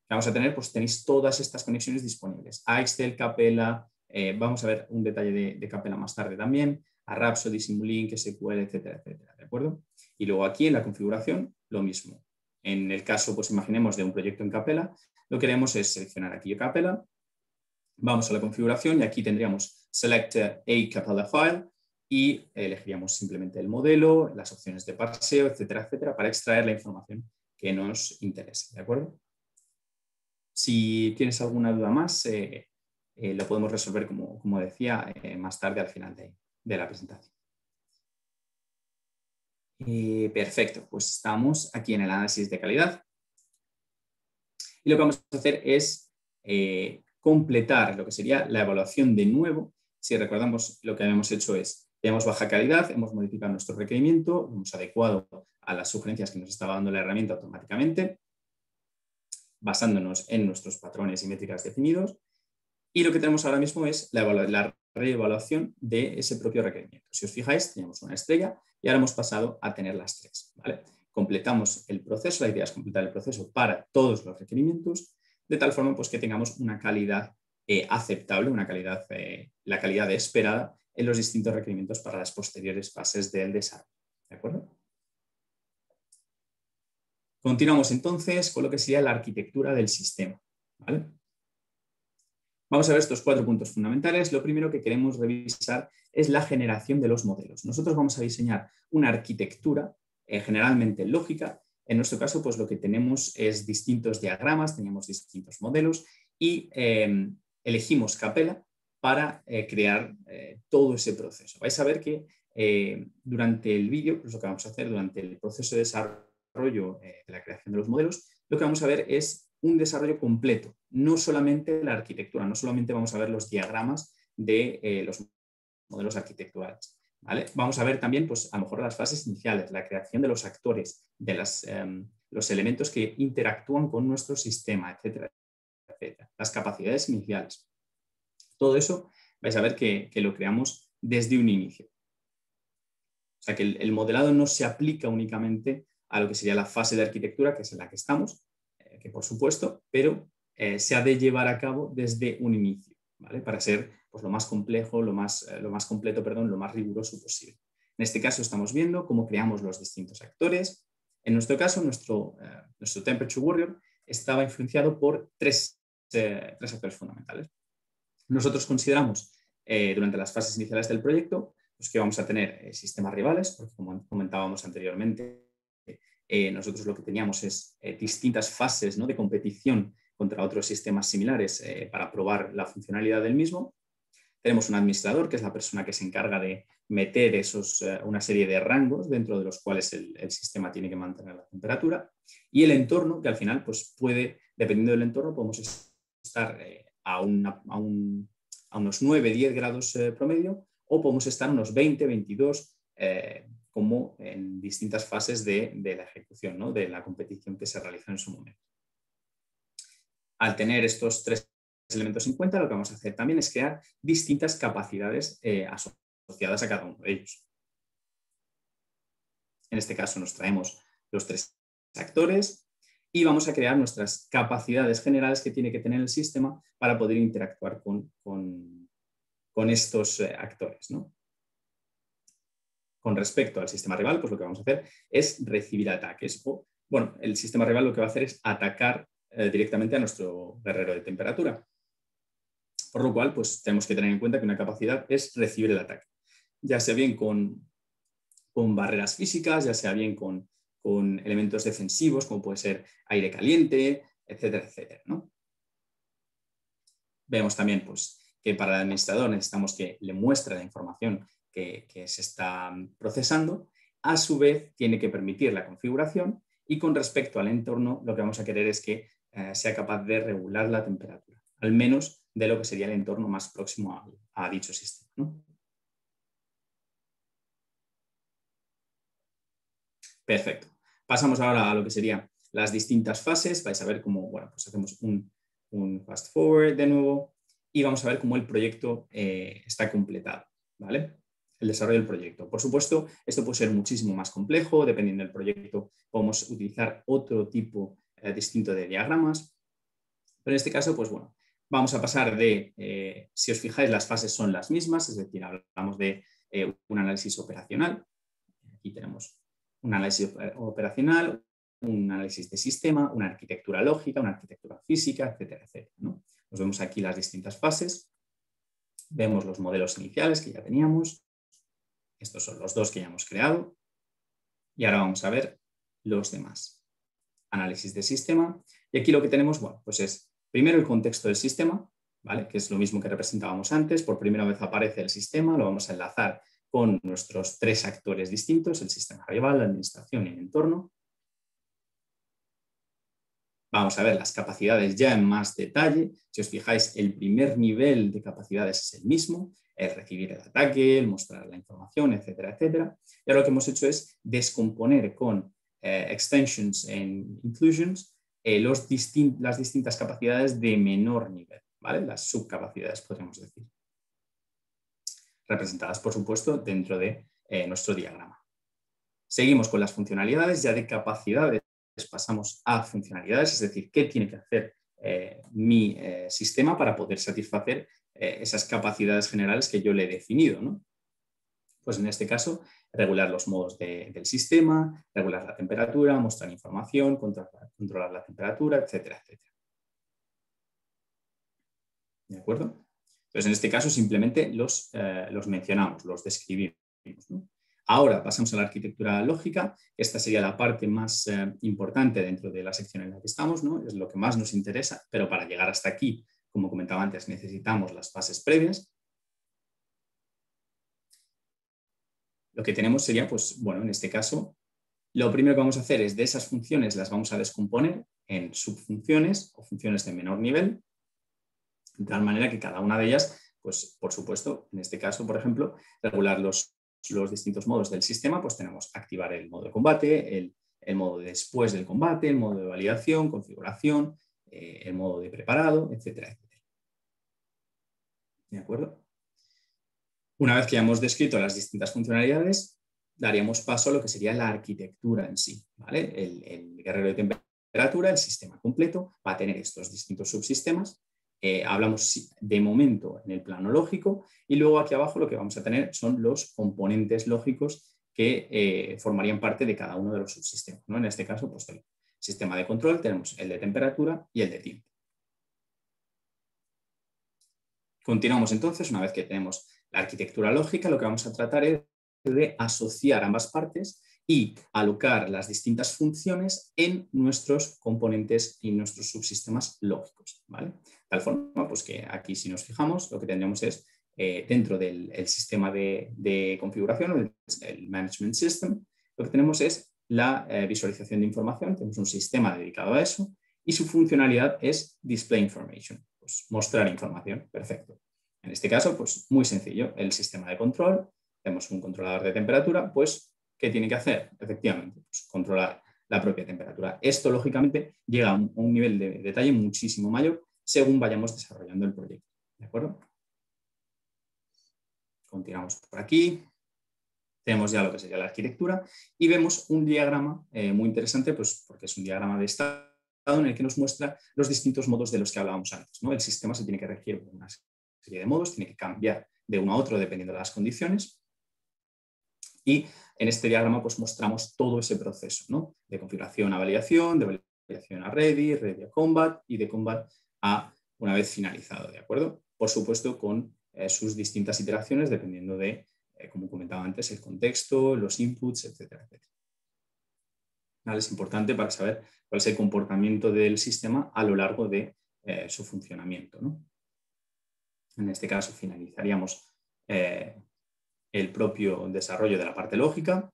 Vamos a tener, pues tenéis todas estas conexiones disponibles. A Excel, Capella, vamos a ver un detalle de Capella más tarde también, a Rhapsody, Simulink, SQL, etcétera, etcétera, ¿de acuerdo? Y luego aquí en la configuración, lo mismo. En el caso, pues imaginemos de un proyecto en Capella, lo que haremos es seleccionar aquí Capella, vamos a la configuración y aquí tendríamos Select a Capella File y elegiríamos simplemente el modelo, las opciones de parseo, etcétera, etcétera, para extraer la información que nos interese, ¿de acuerdo? Si tienes alguna duda más, lo podemos resolver, como decía, más tarde al final de la presentación. Perfecto, pues estamos aquí en el análisis de calidad. Y lo que vamos a hacer es completar lo que sería la evaluación de nuevo. Si recordamos, lo que habíamos hecho es, tenemos baja calidad, hemos modificado nuestro requerimiento, lo hemos adecuado a las sugerencias que nos estaba dando la herramienta automáticamente, basándonos en nuestros patrones y métricas definidos. Y lo que tenemos ahora mismo es la reevaluación de ese propio requerimiento. Si os fijáis, teníamos una estrella y ahora hemos pasado a tener las 3. ¿Vale? Completamos el proceso, la idea es completar el proceso para todos los requerimientos, de tal forma pues, que tengamos una calidad aceptable, la calidad esperada en los distintos requerimientos para las posteriores fases del desarrollo. ¿De acuerdo? Continuamos entonces con lo que sería la arquitectura del sistema. ¿Vale? Vamos a ver estos 4 puntos fundamentales. Lo primero que queremos revisar es la generación de los modelos. Nosotros vamos a diseñar una arquitectura generalmente lógica. En nuestro caso, pues lo que tenemos es distintos diagramas, tenemos distintos modelos y elegimos Capella para crear todo ese proceso. Vais a ver que durante el vídeo, pues lo que vamos a hacer durante el proceso de desarrollo de la creación de los modelos, lo que vamos a ver es un desarrollo completo, no solamente la arquitectura, no solamente vamos a ver los diagramas de los modelos arquitecturales. ¿Vale? Vamos a ver también, pues, a lo mejor las fases iniciales, la creación de los actores, de los elementos que interactúan con nuestro sistema, etcétera, etcétera. Las capacidades iniciales. Todo eso vais a ver que lo creamos desde un inicio. O sea que el modelado no se aplica únicamente a lo que sería la fase de arquitectura, que es en la que estamos, que por supuesto, pero se ha de llevar a cabo desde un inicio, ¿vale? Para ser pues, lo más complejo, lo más completo, perdón, lo más riguroso posible. En este caso estamos viendo cómo creamos los distintos actores. En nuestro caso, nuestro Temperature Warrior estaba influenciado por tres actores fundamentales. Nosotros consideramos durante las fases iniciales del proyecto pues, que vamos a tener sistemas rivales, porque como comentábamos anteriormente, nosotros lo que teníamos es distintas fases, ¿no?, de competición contra otros sistemas similares para probar la funcionalidad del mismo. Tenemos un administrador, que es la persona que se encarga de meter una serie de rangos dentro de los cuales el sistema tiene que mantener la temperatura. Y el entorno, que al final pues, puede, dependiendo del entorno, podemos estar a unos 9-10 grados promedio o podemos estar a unos 20-22 como en distintas fases de la ejecución, ¿no?, de la competición que se realiza en su momento. Al tener estos 3 elementos en cuenta, lo que vamos a hacer también es crear distintas capacidades asociadas a cada uno de ellos. En este caso nos traemos los 3 actores y vamos a crear nuestras capacidades generales que tiene que tener el sistema para poder interactuar con estos actores, ¿no? Con respecto al sistema rival, pues lo que vamos a hacer es recibir ataques. Bueno, el sistema rival lo que va a hacer es atacar directamente a nuestro guerrero de temperatura. Por lo cual, pues tenemos que tener en cuenta que una capacidad es recibir el ataque. Ya sea bien con barreras físicas, ya sea bien con elementos defensivos, como puede ser aire caliente, etcétera, etcétera, ¿no? Vemos también pues, que para el administrador necesitamos que le muestre la información que se está procesando. A su vez, tiene que permitir la configuración y con respecto al entorno, lo que vamos a querer es que sea capaz de regular la temperatura, al menos de lo que sería el entorno más próximo a dicho sistema, ¿no? Perfecto. Pasamos ahora a lo que serían las distintas fases. Vais a ver cómo, bueno, pues hacemos un fast forward de nuevo y vamos a ver cómo el proyecto está completado, ¿vale? El desarrollo del proyecto. Por supuesto, esto puede ser muchísimo más complejo, dependiendo del proyecto podemos utilizar otro tipo distinto de diagramas, pero en este caso, pues bueno, vamos a pasar de, si os fijáis, las fases son las mismas, es decir, hablamos de un análisis operacional, aquí tenemos un análisis operacional, un análisis de sistema, una arquitectura lógica, una arquitectura física, etcétera, etcétera, ¿no? Nos vemos aquí las distintas fases, vemos los modelos iniciales que ya teníamos, estos son los 2 que ya hemos creado y ahora vamos a ver los demás. Análisis de sistema y aquí lo que tenemos, bueno, pues es primero el contexto del sistema, ¿vale? Que es lo mismo que representábamos antes, por primera vez aparece el sistema, lo vamos a enlazar con nuestros 3 actores distintos, el sistema rival, la administración y el entorno. Vamos a ver las capacidades ya en más detalle. Si os fijáis, el primer nivel de capacidades es el mismo, el recibir el ataque, el mostrar la información, etcétera, etcétera. Y ahora lo que hemos hecho es descomponer con extensions and inclusions las distintas capacidades de menor nivel, ¿vale? Las subcapacidades, podríamos decir. representadas, por supuesto, dentro de nuestro diagrama. Seguimos con las funcionalidades, ya de capacidades pasamos a funcionalidades, es decir, qué tiene que hacer mi sistema para poder satisfacer esas capacidades generales que yo le he definido, ¿no? Pues en este caso, regular los modos del sistema, regular la temperatura, mostrar información, controlar la temperatura, etcétera, etcétera. ¿De acuerdo? Entonces, en este caso, simplemente los mencionamos, los describimos, ¿no? Ahora pasamos a la arquitectura lógica. Esta sería la parte más importante dentro de la sección en la que estamos, ¿no? Es lo que más nos interesa, pero para llegar hasta aquí, como comentaba antes, necesitamos las fases previas. Lo que tenemos sería, pues, bueno, en este caso, lo primero que vamos a hacer es de esas funciones las vamos a descomponer en subfunciones o funciones de menor nivel, de tal manera que cada una de ellas, pues, por supuesto, en este caso, por ejemplo, regular los distintos modos del sistema, pues tenemos activar el modo de combate, el modo de después del combate, el modo de validación, configuración, el modo de preparado, etcétera, etcétera. ¿De acuerdo? Una vez que ya hemos descrito las distintas funcionalidades, daríamos paso a lo que sería la arquitectura en sí, ¿vale? El guerrero de temperatura, el sistema completo, va a tener estos distintos subsistemas. Hablamos de momento en el plano lógico y luego aquí abajo lo que vamos a tener son los componentes lógicos que formarían parte de cada uno de los subsistemas, ¿no? En este caso, pues el sistema de control tenemos el de temperatura y el de tiempo. Continuamos entonces, una vez que tenemos la arquitectura lógica, lo que vamos a tratar es de asociar ambas partes y alocar las distintas funciones en nuestros componentes y nuestros subsistemas lógicos, ¿vale? De tal forma pues, que aquí, si nos fijamos, lo que tendríamos es, dentro del sistema de configuración, el Management System, lo que tenemos es la visualización de información. Tenemos un sistema dedicado a eso y su funcionalidad es Display Information, pues mostrar información. Perfecto. En este caso, pues muy sencillo, el sistema de control, tenemos un controlador de temperatura, pues ¿qué tiene que hacer? Efectivamente, pues controlar la propia temperatura. Esto, lógicamente, llega a un nivel de detalle muchísimo mayor según vayamos desarrollando el proyecto. ¿De acuerdo? Continuamos por aquí. Tenemos ya lo que sería la arquitectura y vemos un diagrama muy interesante, pues porque es un diagrama de estado en el que nos muestra los distintos modos de los que hablábamos antes, ¿no? El sistema se tiene que regir por una serie de modos, tiene que cambiar de uno a otro dependiendo de las condiciones. Y en este diagrama pues, mostramos todo ese proceso, ¿no? De configuración a validación, de validación a ready, ready a combat y de combat a una vez finalizado, ¿de acuerdo? Por supuesto, con sus distintas iteraciones dependiendo de, como comentaba antes, el contexto, los inputs, etcétera, etcétera. ¿Vale? Es importante para saber cuál es el comportamiento del sistema a lo largo de su funcionamiento, ¿no? En este caso finalizaríamos el propio desarrollo de la parte lógica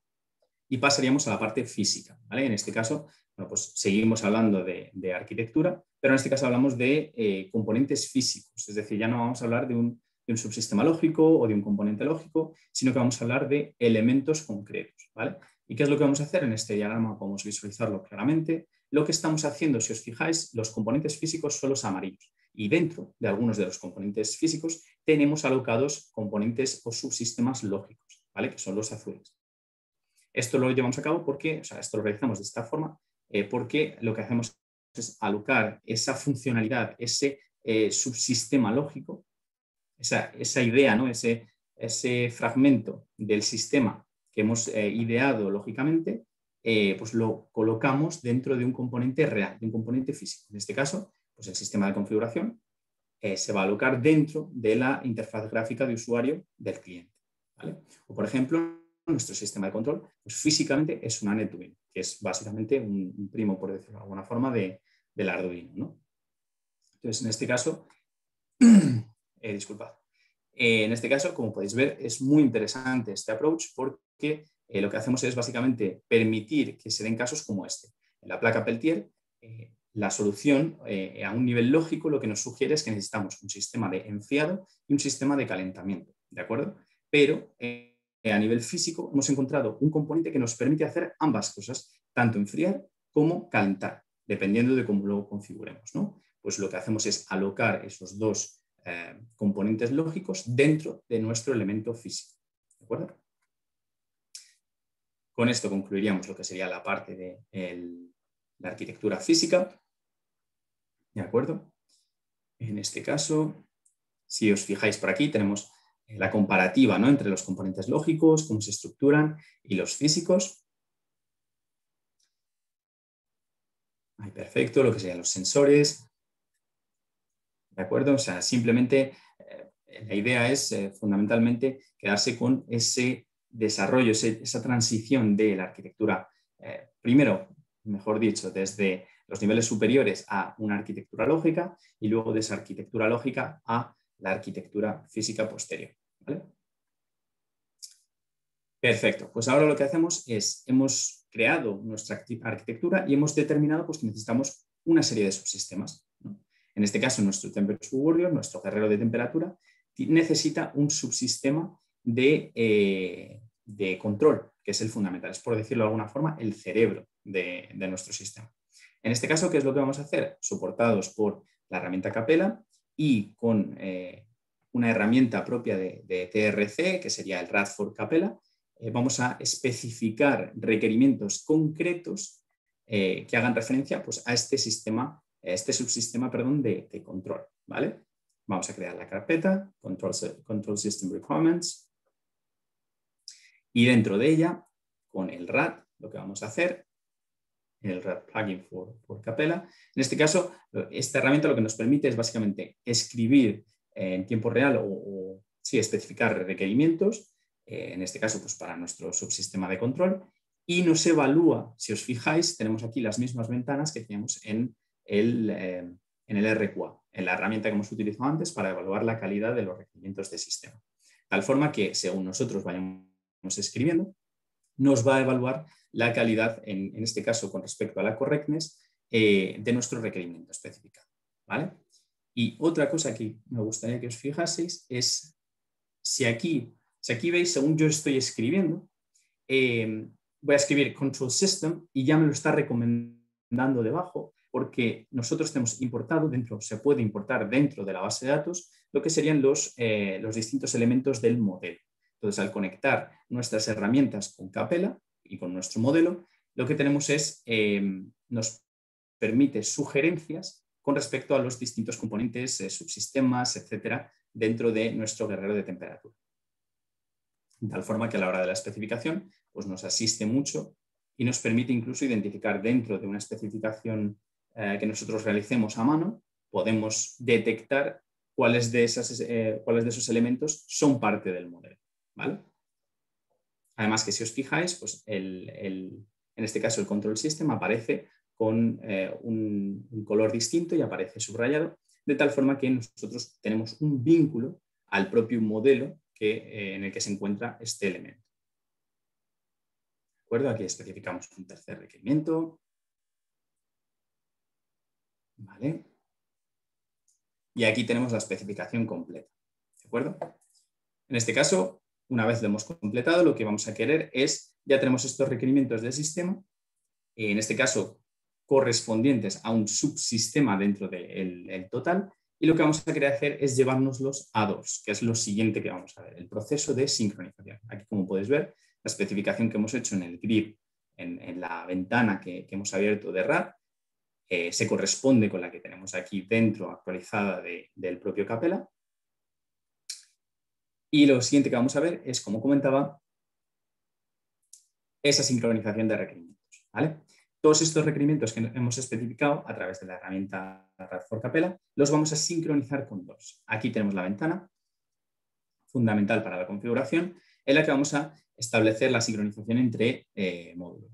y pasaríamos a la parte física, ¿vale? En este caso, bueno, pues seguimos hablando de arquitectura, pero en este caso hablamos de componentes físicos, es decir, ya no vamos a hablar de un subsistema lógico o de un componente lógico, sino que vamos a hablar de elementos concretos, ¿vale? ¿Y qué es lo que vamos a hacer? En este diagrama podemos visualizarlo claramente. Lo que estamos haciendo, si os fijáis, los componentes físicos son los amarillos. Y dentro de algunos de los componentes físicos tenemos alocados componentes o subsistemas lógicos, ¿vale? Que son los azules. Esto lo llevamos a cabo porque, o sea, esto lo realizamos de esta forma, porque lo que hacemos es alocar esa funcionalidad, ese subsistema lógico, esa idea, ¿no? ese fragmento del sistema que hemos ideado lógicamente, pues lo colocamos dentro de un componente real, de un componente físico. En este caso, pues el sistema de configuración se va a alocar dentro de la interfaz gráfica de usuario del cliente, ¿vale? O, por ejemplo, nuestro sistema de control, pues físicamente es una NetWing, que es básicamente un primo, por decirlo de alguna forma, del Arduino, ¿no? Entonces, en este caso, disculpad. En este caso, como podéis ver, es muy interesante este approach porque lo que hacemos es básicamente permitir que se den casos como este. En la placa Peltier, la solución a un nivel lógico lo que nos sugiere es que necesitamos un sistema de enfriado y un sistema de calentamiento, ¿de acuerdo? Pero a nivel físico hemos encontrado un componente que nos permite hacer ambas cosas, tanto enfriar como calentar, dependiendo de cómo lo configuremos, ¿no? Pues lo que hacemos es alocar esos dos componentes lógicos dentro de nuestro elemento físico. ¿De acuerdo? Con esto concluiríamos lo que sería la parte de la arquitectura física. ¿De acuerdo? En este caso, si os fijáis por aquí, tenemos la comparativa, ¿no?, entre los componentes lógicos, cómo se estructuran, y los físicos. Ahí, perfecto, lo que serían los sensores. ¿De acuerdo? O sea, simplemente la idea es fundamentalmente quedarse con ese desarrollo, esa transición de la arquitectura, primero, mejor dicho, desde los niveles superiores a una arquitectura lógica y luego de esa arquitectura lógica a la arquitectura física posterior. ¿Vale? Perfecto, pues ahora lo que hacemos es, hemos creado nuestra arquitectura y hemos determinado pues, que necesitamos una serie de subsistemas, ¿no? En este caso, nuestro Temperature Warrior, nuestro guerrero de temperatura, necesita un subsistema de control, que es el fundamental, es por decirlo de alguna forma, el cerebro de nuestro sistema. En este caso, ¿qué es lo que vamos a hacer? Soportados por la herramienta Capella y con una herramienta propia de TRC, que sería el Radford Capella, vamos a especificar requerimientos concretos que hagan referencia pues, a este sistema, subsistema de control. ¿Vale? Vamos a crear la carpeta, Control System Requirements, y dentro de ella, con el RAD, lo que vamos a hacer, el RAD Plugin for Capella, en este caso, esta herramienta lo que nos permite es básicamente escribir en tiempo real o especificar requerimientos, en este caso pues para nuestro subsistema de control, y nos evalúa, si os fijáis, tenemos aquí las mismas ventanas que teníamos en el RQA, en la herramienta que hemos utilizado antes para evaluar la calidad de los requerimientos de sistema. De tal forma que según nosotros vayamos escribiendo, nos va a evaluar la calidad, en este caso con respecto a la correctness, de nuestro requerimiento especificado. ¿Vale? Y otra cosa que me gustaría que os fijaseis es si aquí veis, según yo estoy escribiendo, voy a escribir Control System y ya me lo está recomendando debajo porque nosotros tenemos importado se puede importar dentro de la base de datos lo que serían los distintos elementos del modelo. Entonces, al conectar nuestras herramientas con Capella y con nuestro modelo, lo que tenemos es, nos permite sugerencias con respecto a los distintos componentes, subsistemas, etcétera, dentro de nuestro guerrero de temperatura. De tal forma que a la hora de la especificación pues nos asiste mucho y nos permite incluso identificar dentro de una especificación que nosotros realicemos a mano, podemos detectar cuáles de esos elementos son parte del modelo. ¿Vale? Además que si os fijáis, pues en este caso el control system aparece con un color distinto y aparece subrayado, de tal forma que nosotros tenemos un vínculo al propio modelo en el que se encuentra este elemento. ¿De acuerdo? Aquí especificamos un tercer requerimiento. ¿Vale? Y aquí tenemos la especificación completa. ¿De acuerdo? En este caso, una vez lo hemos completado, lo que vamos a querer es, ya tenemos estos requerimientos del sistema, en este caso correspondientes a un subsistema dentro del total, y lo que vamos a querer hacer es llevárnoslos a dos, que es lo siguiente que vamos a ver, el proceso de sincronización. Aquí, como podéis ver, la especificación que hemos hecho en el grid, en la ventana que hemos abierto de RAD, se corresponde con la que tenemos aquí dentro, actualizada del propio Capella. Y lo siguiente que vamos a ver es, como comentaba, esa sincronización de requerimientos. ¿Vale? Todos estos requerimientos que hemos especificado a través de la herramienta Radford Capella los vamos a sincronizar con dos. Aquí tenemos la ventana fundamental para la configuración en la que vamos a establecer la sincronización entre módulos.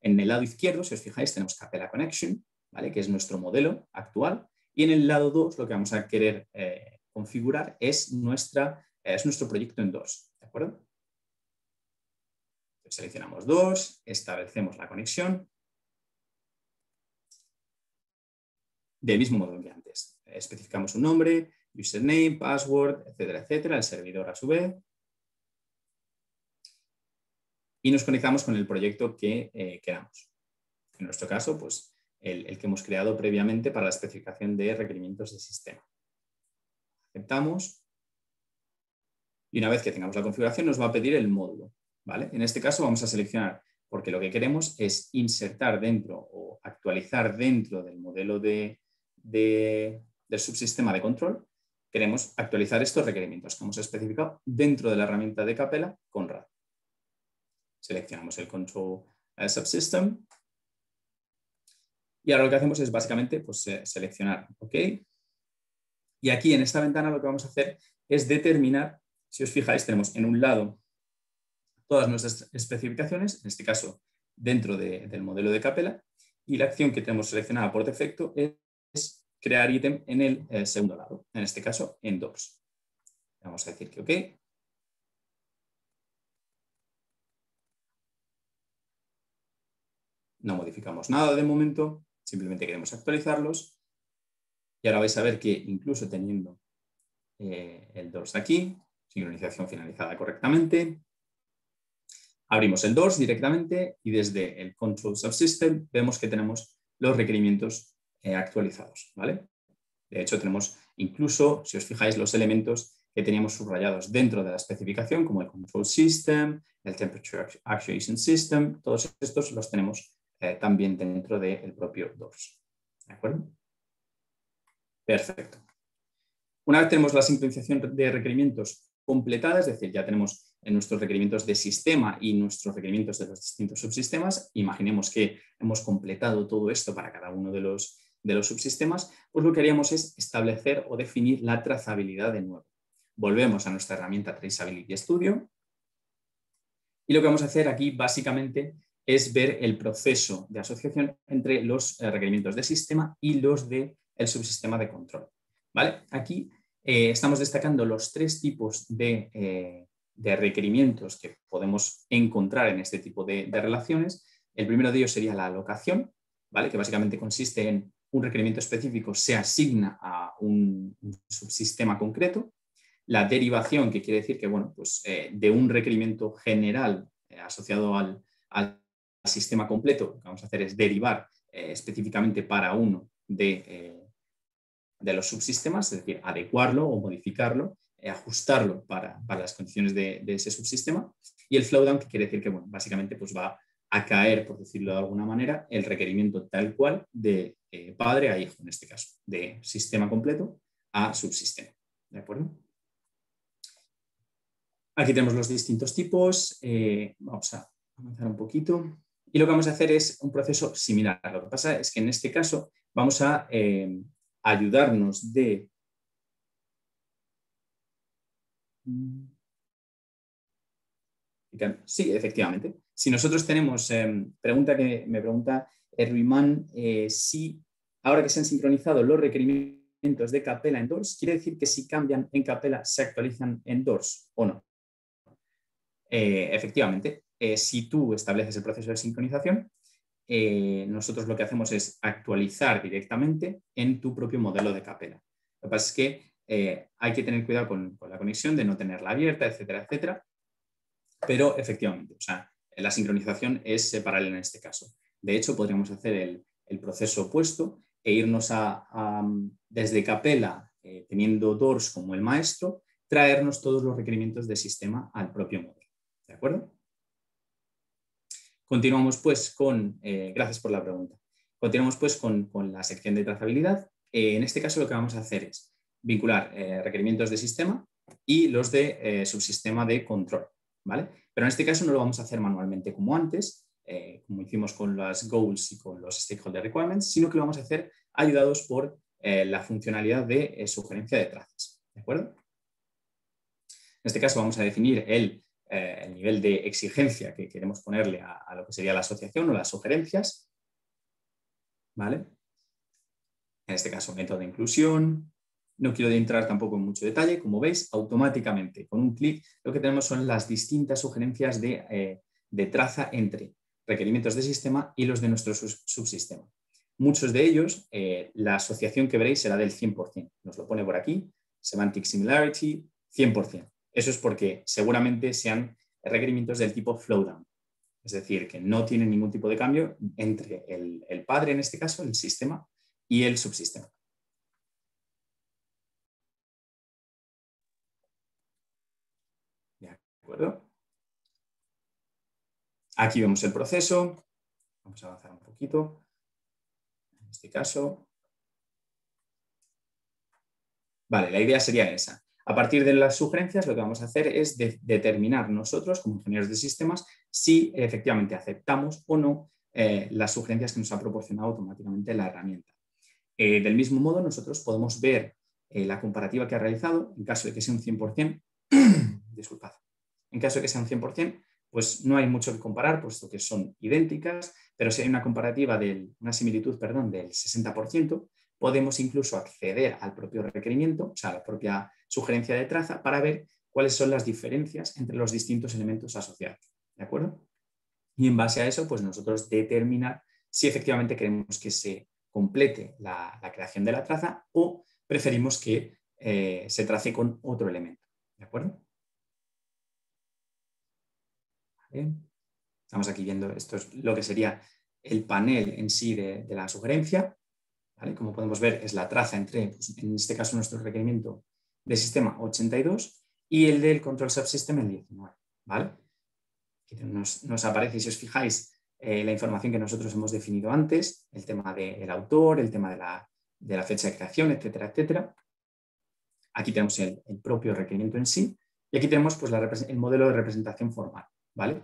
En el lado izquierdo, si os fijáis, tenemos Capella Connection, ¿vale? Que es nuestro modelo actual, y en el lado 2 lo que vamos a querer configurar es nuestro proyecto en DOS. ¿De acuerdo? Seleccionamos DOS, establecemos la conexión del mismo modo que antes. Especificamos un nombre, username, password, etcétera, etcétera, el servidor a su vez. Y nos conectamos con el proyecto que queramos. En nuestro caso, pues el que hemos creado previamente para la especificación de requerimientos de sistema. aceptamos. Y una vez que tengamos la configuración nos va a pedir el módulo, ¿vale? En este caso vamos a seleccionar, porque lo que queremos es insertar dentro o actualizar dentro del modelo del subsistema de control. Queremos actualizar estos requerimientos que hemos especificado dentro de la herramienta de Capella con RAD. Seleccionamos el Control Subsystem. Y ahora lo que hacemos es básicamente pues, seleccionar, ¿ok? Y aquí en esta ventana lo que vamos a hacer es determinar, si os fijáis, tenemos en un lado todas nuestras especificaciones, en este caso dentro del modelo de Capella, y la acción que tenemos seleccionada por defecto es crear ítem en el segundo lado, en este caso en doors. Vamos a decir que OK. No modificamos nada de momento, simplemente queremos actualizarlos. Y ahora vais a ver que incluso teniendo el doors aquí, sincronización finalizada correctamente, abrimos el doors directamente y desde el Control Subsystem vemos que tenemos los requerimientos actualizados, ¿vale? De hecho, tenemos incluso, si os fijáis, los elementos que teníamos subrayados dentro de la especificación, como el Control System, el Temperature Actuation System, todos estos los tenemos también dentro del propio doors. ¿De acuerdo? Perfecto. Una vez tenemos la sincronización de requerimientos completada, es decir, ya tenemos nuestros requerimientos de sistema y nuestros requerimientos de los distintos subsistemas, imaginemos que hemos completado todo esto para cada uno de los subsistemas, pues lo que haríamos es establecer o definir la trazabilidad de nuevo. Volvemos a nuestra herramienta Traceability Studio y lo que vamos a hacer aquí básicamente es ver el proceso de asociación entre los requerimientos de sistema y los del subsistema de control. ¿Vale? Aquí estamos destacando los tres tipos de requerimientos que podemos encontrar en este tipo de relaciones. El primero de ellos sería la alocación, ¿vale? Que básicamente consiste en un requerimiento específico se asigna a un subsistema concreto. La derivación, que quiere decir que bueno, pues, de un requerimiento general asociado al sistema completo, lo que vamos a hacer es derivar específicamente para uno de los subsistemas, es decir, adecuarlo o modificarlo, ajustarlo para las condiciones de ese subsistema. Y el flowdown, que quiere decir que bueno, básicamente pues, va a caer, por decirlo de alguna manera, el requerimiento tal cual de padre a hijo, en este caso, de sistema completo a subsistema. ¿De acuerdo? Aquí tenemos los distintos tipos. Vamos a avanzar un poquito. Y lo que vamos a hacer es un proceso similar. Lo que pasa es que en este caso vamos a ayudarnos de... Sí, efectivamente. Si nosotros tenemos, me pregunta Ruimán, si ahora que se han sincronizado los requerimientos de Capella en doors, ¿quiere decir que si cambian en Capella se actualizan en doors o no? Efectivamente, si tú estableces el proceso de sincronización, nosotros lo que hacemos es actualizar directamente en tu propio modelo de Capella. Lo que pasa es que hay que tener cuidado con la conexión, de no tenerla abierta, etcétera, etcétera. Pero efectivamente, o sea, la sincronización es paralela en este caso. De hecho, podríamos hacer el proceso opuesto e irnos desde Capella, teniendo doors como el maestro, traernos todos los requerimientos de sistema al propio modelo. ¿De acuerdo? Continuamos pues con, gracias por la pregunta, continuamos pues con la sección de trazabilidad. En este caso lo que vamos a hacer es vincular requerimientos de sistema y los de subsistema de control, ¿vale? Pero en este caso no lo vamos a hacer manualmente como antes, como hicimos con las goals y con los stakeholder requirements, sino que lo vamos a hacer ayudados por la funcionalidad de sugerencia de trazas, ¿de acuerdo? En este caso vamos a definir el nivel de exigencia que queremos ponerle a lo que sería la asociación o las sugerencias, ¿vale? En este caso, método de inclusión. No quiero entrar tampoco en mucho detalle. Como veis, automáticamente, con un clic, lo que tenemos son las distintas sugerencias de traza entre requerimientos de sistema y los de nuestro subsistema. Muchos de ellos, la asociación que veréis será del 100%. Nos lo pone por aquí, Semantic Similarity, 100%. Eso es porque seguramente sean requerimientos del tipo flowdown. Es decir, que no tienen ningún tipo de cambio entre el padre, en este caso, el sistema, y el subsistema. acuerdo? Aquí vemos el proceso. Vamos a avanzar un poquito. En este caso. Vale, la idea sería esa. A partir de las sugerencias, lo que vamos a hacer es determinar nosotros, como ingenieros de sistemas, si efectivamente aceptamos o no las sugerencias que nos ha proporcionado automáticamente la herramienta. Del mismo modo, nosotros podemos ver la comparativa que ha realizado. En caso de que sea un 100%, disculpad, en caso de que sea un 100%, pues no hay mucho que comparar, puesto que son idénticas, pero si hay una comparativa, una similitud, perdón, del 60%, podemos incluso acceder al propio requerimiento, o sea, a la propia sugerencia de traza, para ver cuáles son las diferencias entre los distintos elementos asociados. ¿De acuerdo? Y en base a eso, pues nosotros determinar si efectivamente queremos que se complete la creación de la traza o preferimos que se trace con otro elemento. ¿De acuerdo? Vale. Estamos aquí viendo, esto es lo que sería el panel en sí de la sugerencia. ¿Vale? Como podemos ver, es la traza entre, pues, en este caso, nuestro requerimiento de sistema 82 y el del control subsystem el 19. ¿Vale? Aquí nos aparece, si os fijáis, la información que nosotros hemos definido antes, el tema del autor, el tema de la fecha de creación, etcétera, etcétera. Aquí tenemos el propio requerimiento en sí y aquí tenemos, pues, el modelo de representación formal. ¿Vale?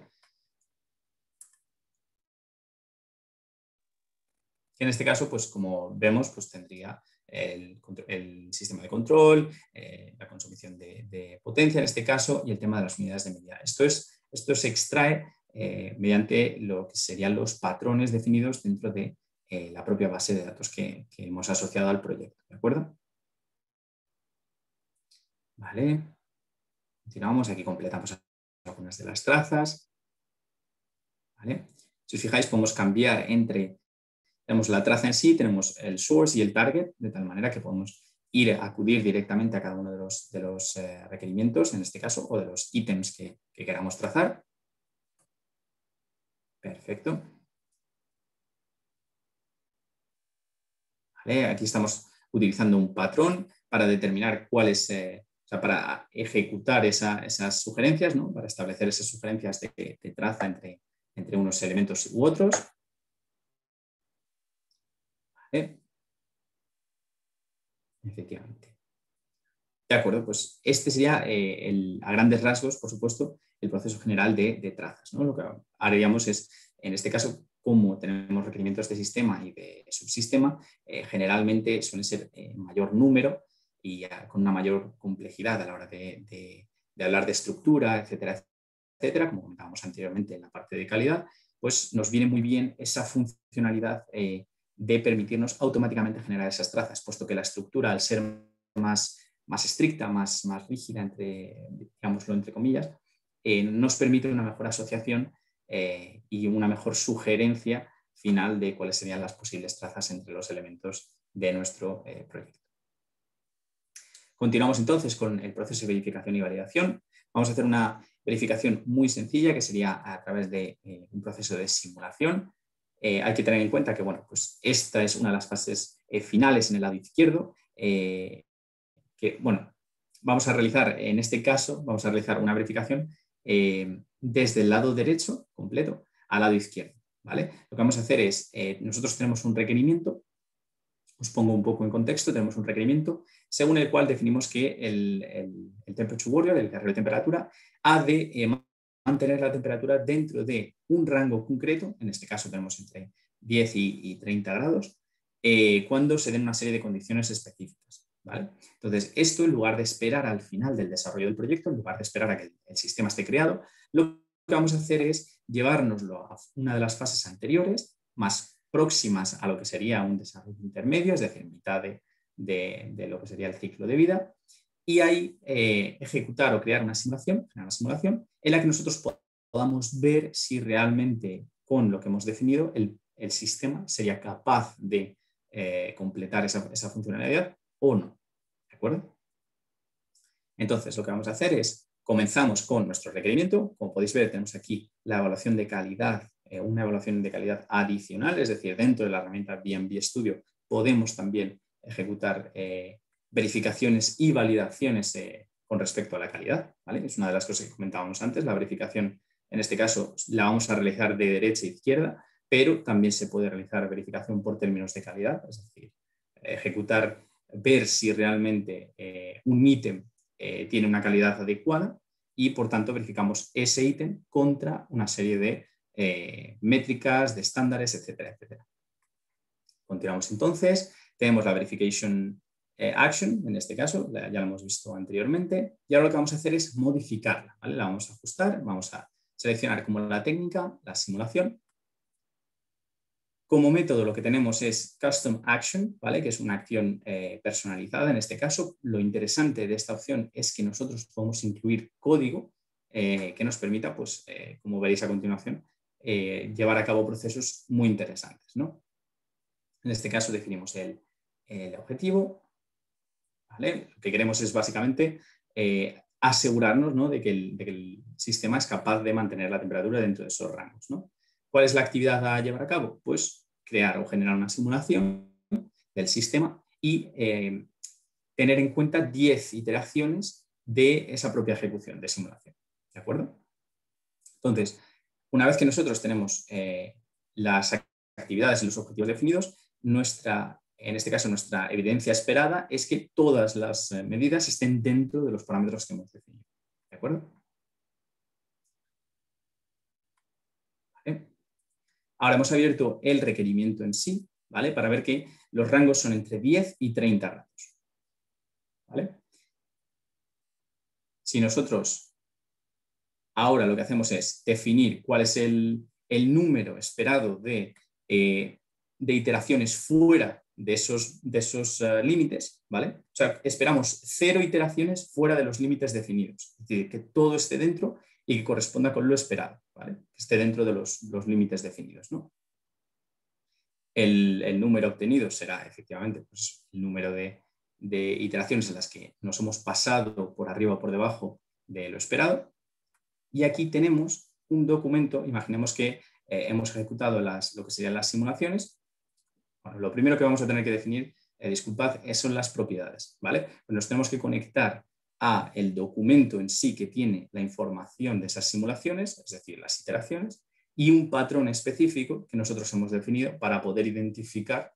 En este caso, pues como vemos, pues tendría el sistema de control, la consumición de potencia en este caso y el tema de las unidades de medida. Esto se extrae mediante lo que serían los patrones definidos dentro de la propia base de datos que hemos asociado al proyecto. ¿De acuerdo? Vale. Continuamos. Aquí completamos algunas de las trazas. ¿Vale? Si os fijáis, podemos cambiar entre... Tenemos la traza en sí, tenemos el source y el target, de tal manera que podemos acudir directamente a cada uno de los requerimientos, en este caso, o de los ítems que queramos trazar. Perfecto. Vale, aquí estamos utilizando un patrón para determinar cuáles, o sea, para ejecutar esas sugerencias, ¿no? Para establecer esas sugerencias de traza entre unos elementos u otros. ¿Vale? Efectivamente. De acuerdo, pues este sería a grandes rasgos, por supuesto, el proceso general de trazas, ¿no? Lo que haríamos es, en este caso, como tenemos requerimientos de sistema y de subsistema, generalmente suelen ser mayor número y con una mayor complejidad a la hora de hablar de estructura, etcétera, etcétera, como comentábamos anteriormente en la parte de calidad, pues nos viene muy bien esa funcionalidad de permitirnos automáticamente generar esas trazas, puesto que la estructura, al ser más estricta, más rígida, digámoslo entre comillas, nos permite una mejor asociación y una mejor sugerencia final de cuáles serían las posibles trazas entre los elementos de nuestro proyecto. Continuamos entonces con el proceso de verificación y validación. Vamos a hacer una verificación muy sencilla, que sería a través de un proceso de simulación. Hay que tener en cuenta que, bueno, pues esta es una de las fases finales en el lado izquierdo, que, bueno, vamos a realizar, en este caso, vamos a realizar una verificación desde el lado derecho completo al lado izquierdo, ¿vale? Lo que vamos a hacer es, nosotros tenemos un requerimiento, os pongo un poco en contexto, tenemos un requerimiento según el cual definimos que el temperature warrior, el carrero de temperatura, ha de mantener la temperatura dentro de un rango concreto, en este caso tenemos entre 10 y 30 grados, cuando se den una serie de condiciones específicas. ¿Vale? Entonces, esto, en lugar de esperar al final del desarrollo del proyecto, en lugar de esperar a que el sistema esté creado, lo que vamos a hacer es llevárnoslo a una de las fases anteriores, más próximas a lo que sería un desarrollo intermedio, es decir, mitad de lo que sería el ciclo de vida, y ahí ejecutar o crear una simulación en la que nosotros podamos ver si realmente con lo que hemos definido el sistema sería capaz de completar esa funcionalidad o no. ¿De acuerdo? Entonces, lo que vamos a hacer es, comenzamos con nuestro requerimiento. Como podéis ver, tenemos aquí la evaluación de calidad, una evaluación de calidad adicional, es decir, dentro de la herramienta BMB Studio podemos también ejecutar verificaciones y validaciones con respecto a la calidad, ¿vale? Es una de las cosas que comentábamos antes. La verificación, en este caso, la vamos a realizar de derecha a izquierda, pero también se puede realizar verificación por términos de calidad, es decir, ejecutar, ver si realmente un ítem tiene una calidad adecuada y, por tanto, verificamos ese ítem contra una serie de métricas, de estándares, etcétera, etcétera. Continuamos entonces. Tenemos la verification action, en este caso, ya lo hemos visto anteriormente, y ahora lo que vamos a hacer es modificarla, ¿vale? La vamos a ajustar, vamos a seleccionar como la técnica, la simulación. Como método lo que tenemos es Custom Action, ¿vale? Que es una acción personalizada en este caso. Lo interesante de esta opción es que nosotros podemos incluir código que nos permita, pues, como veréis a continuación, llevar a cabo procesos muy interesantes, ¿no? En este caso definimos el objetivo, ¿vale? Lo que queremos es básicamente asegurarnos, ¿no? de que el sistema es capaz de mantener la temperatura dentro de esos rangos, ¿no? ¿Cuál es la actividad a llevar a cabo? Pues crear o generar una simulación del sistema y tener en cuenta 10 iteraciones de esa propia ejecución de simulación. ¿De acuerdo? Entonces, una vez que nosotros tenemos las actividades y los objetivos definidos, en este caso nuestra evidencia esperada es que todas las medidas estén dentro de los parámetros que hemos definido. ¿De acuerdo? ¿Vale? Ahora hemos abierto el requerimiento en sí, ¿vale? Para ver que los rangos son entre 10 y 30 rangos. ¿Vale? Si nosotros ahora lo que hacemos es definir cuál es el número esperado de iteraciones fuera de esos límites, ¿vale? O sea, esperamos 0 iteraciones fuera de los límites definidos, es decir, que todo esté dentro y que corresponda con lo esperado, ¿vale? Que esté dentro de los límites definidos, ¿no? El número obtenido será efectivamente, pues, el número de iteraciones en las que nos hemos pasado por arriba o por debajo de lo esperado. Y aquí tenemos un documento, imaginemos que hemos ejecutado lo que serían las simulaciones. Bueno, lo primero que vamos a tener que definir, disculpad, son las propiedades, ¿vale? Pues nos tenemos que conectar a el documento en sí que tiene la información de esas simulaciones, es decir, las iteraciones, y un patrón específico que nosotros hemos definido para poder identificar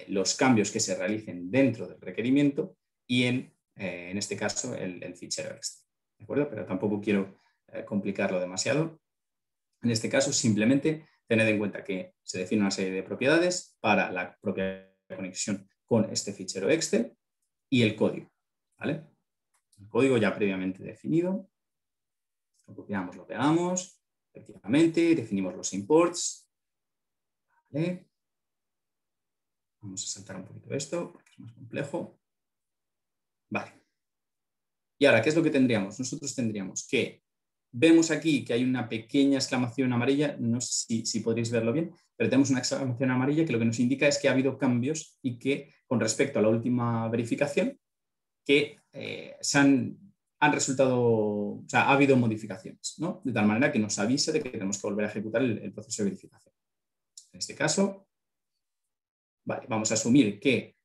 los cambios que se realicen dentro del requerimiento y en este caso, el fichero extra, ¿de acuerdo? Pero tampoco quiero complicarlo demasiado. En este caso, simplemente tened en cuenta que se define una serie de propiedades para la propia conexión con este fichero Excel y el código, ¿vale? El código ya previamente definido. Lo copiamos, lo pegamos, efectivamente, definimos los imports, ¿vale? Vamos a saltar un poquito esto porque es más complejo. Vale. Y ahora, ¿qué es lo que tendríamos? Nosotros tendríamos que vemos aquí que hay una pequeña exclamación amarilla, no sé si podréis verlo bien, pero tenemos una exclamación amarilla que lo que nos indica es que ha habido cambios y que con respecto a la última verificación que han resultado, o sea, ha habido modificaciones, ¿no? De tal manera que nos avisa de que tenemos que volver a ejecutar el proceso de verificación. En este caso, vale, vamos a asumir que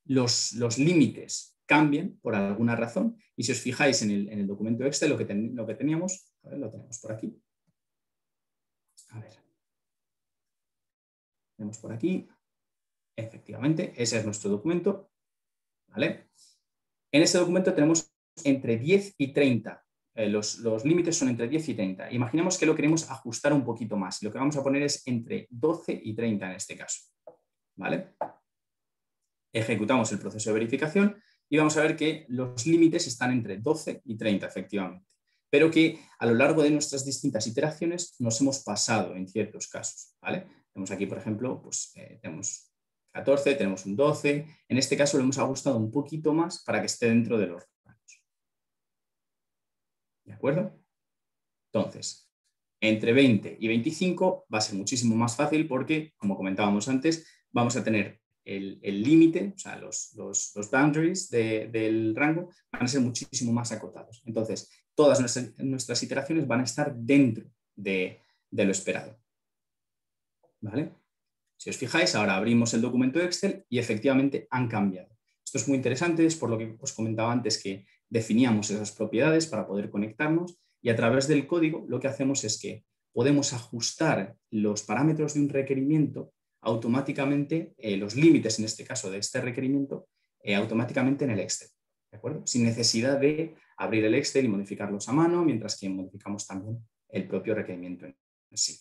los límites cambien por alguna razón. Y si os fijáis en el documento Excel, lo que teníamos, a ver, lo tenemos por aquí. A ver. Tenemos por aquí. Efectivamente, ese es nuestro documento. ¿Vale? En este documento tenemos entre 10 y 30. Los límites son entre 10 y 30. Imaginemos que lo queremos ajustar un poquito más. Lo que vamos a poner es entre 12 y 30 en este caso. ¿Vale? Ejecutamos el proceso de verificación y vamos a ver que los límites están entre 12 y 30, efectivamente, pero que a lo largo de nuestras distintas iteraciones nos hemos pasado en ciertos casos, ¿vale? Tenemos aquí, por ejemplo, pues, tenemos 14, tenemos un 12, en este caso lo hemos ajustado un poquito más para que esté dentro de los rangos. ¿De acuerdo? Entonces, entre 20 y 25 va a ser muchísimo más fácil porque, como comentábamos antes, vamos a tener el límite, o sea, los boundaries del rango van a ser muchísimo más acotados. Entonces, todas nuestras iteraciones van a estar dentro de lo esperado. ¿Vale? Si os fijáis, ahora abrimos el documento Excel y efectivamente han cambiado. Esto es muy interesante, es por lo que os comentaba antes que definíamos esas propiedades para poder conectarnos y a través del código lo que hacemos es que podemos ajustar los parámetros de un requerimiento automáticamente, los límites en este caso de este requerimiento, automáticamente en el Excel, ¿de acuerdo? Sin necesidad de abrir el Excel y modificarlos a mano, mientras que modificamos también el propio requerimiento en sí.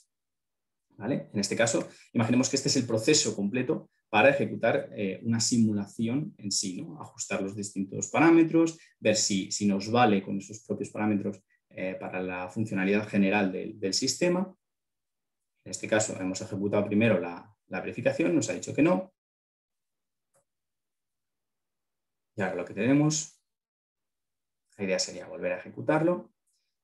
¿Vale? En este caso, imaginemos que este es el proceso completo para ejecutar una simulación en sí, ¿no? Ajustar los distintos parámetros, ver si nos vale con esos propios parámetros para la funcionalidad general del sistema. En este caso, hemos ejecutado primero la verificación, nos ha dicho que no. Y ahora lo que tenemos, la idea sería volver a ejecutarlo.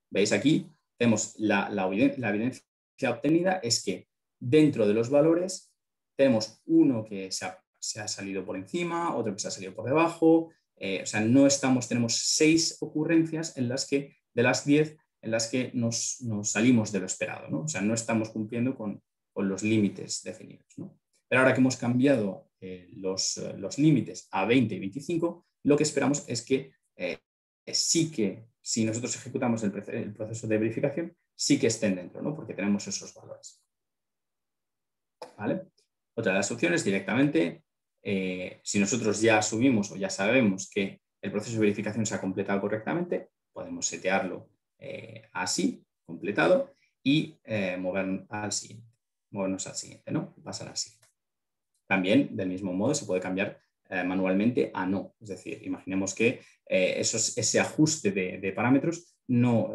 Veis aquí, tenemos la evidencia obtenida es que dentro de los valores tenemos uno que se ha salido por encima, otro que se ha salido por debajo, o sea, tenemos 6 ocurrencias en las que, de las 10 en las que nos salimos de lo esperado, ¿no? O sea, no estamos cumpliendo con los límites definidos, ¿no? Pero ahora que hemos cambiado los límites a 20 y 25, lo que esperamos es que sí que, si nosotros ejecutamos el proceso de verificación, sí que estén dentro, ¿no? Porque tenemos esos valores. ¿Vale? Otra de las opciones directamente, si nosotros ya asumimos o ya sabemos que el proceso de verificación se ha completado correctamente, podemos setearlo así, completado, y movernos al siguiente, ¿no? Pasar al siguiente. También, del mismo modo, se puede cambiar manualmente a no. Es decir, imaginemos que ese ajuste de parámetros no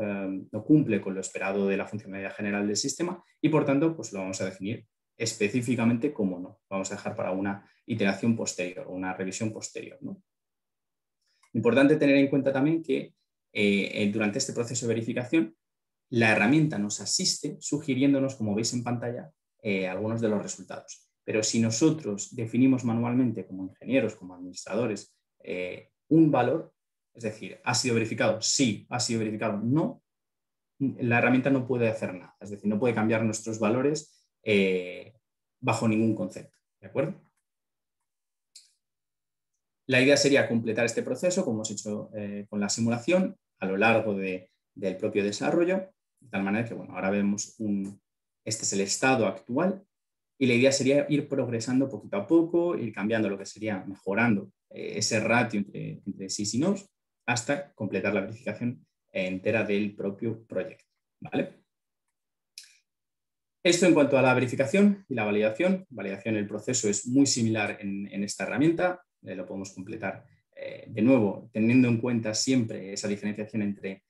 cumple con lo esperado de la funcionalidad general del sistema y, por tanto, pues lo vamos a definir específicamente como no. Vamos a dejar para una iteración posterior o una revisión posterior, ¿no? Importante tener en cuenta también que durante este proceso de verificación la herramienta nos asiste sugiriéndonos, como veis en pantalla, algunos de los resultados. Pero si nosotros definimos manualmente como ingenieros, como administradores, un valor, es decir, ¿ha sido verificado? Sí. ¿Ha sido verificado? No. La herramienta no puede hacer nada. Es decir, no puede cambiar nuestros valores bajo ningún concepto. ¿De acuerdo? La idea sería completar este proceso, como hemos hecho con la simulación, a lo largo del propio desarrollo, de tal manera que, bueno, ahora vemos este es el estado actual. Y la idea sería ir progresando poquito a poco, ir cambiando lo que sería mejorando ese ratio entre sís y nos hasta completar la verificación entera del propio proyecto. ¿Vale? Esto en cuanto a la verificación y la validación. Validación, el proceso es muy similar en esta herramienta. Lo podemos completar de nuevo, teniendo en cuenta siempre esa diferenciación entre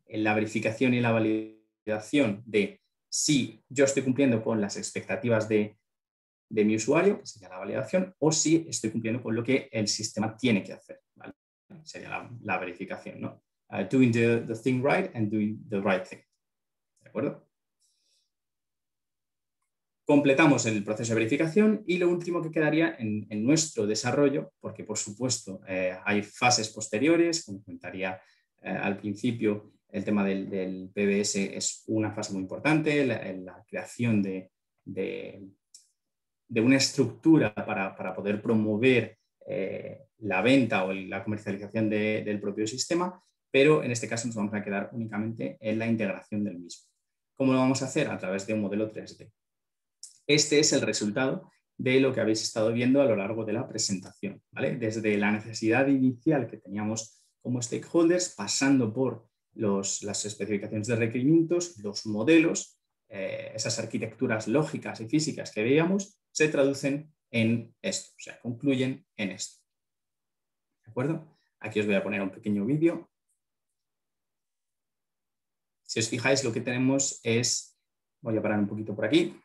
la verificación y la validación de si yo estoy cumpliendo con las expectativas de mi usuario, que sería la validación, o si estoy cumpliendo con lo que el sistema tiene que hacer, ¿vale? Sería la verificación, ¿no? Doing the thing right and doing the right thing. ¿De acuerdo? Completamos el proceso de verificación y lo último que quedaría en nuestro desarrollo, porque por supuesto hay fases posteriores, como comentaría al principio, el tema del PBS es una fase muy importante, la creación de una estructura para poder promover la venta o la comercialización del propio sistema, pero en este caso nos vamos a quedar únicamente en la integración del mismo. ¿Cómo lo vamos a hacer? A través de un modelo 3D. Este es el resultado de lo que habéis estado viendo a lo largo de la presentación, ¿vale? Desde la necesidad inicial que teníamos como stakeholders, pasando por las especificaciones de requerimientos, los modelos, esas arquitecturas lógicas y físicas que veíamos, se traducen en esto, o sea, concluyen en esto. ¿De acuerdo? Aquí os voy a poner un pequeño vídeo. Si os fijáis, lo que tenemos es, voy a parar un poquito por aquí.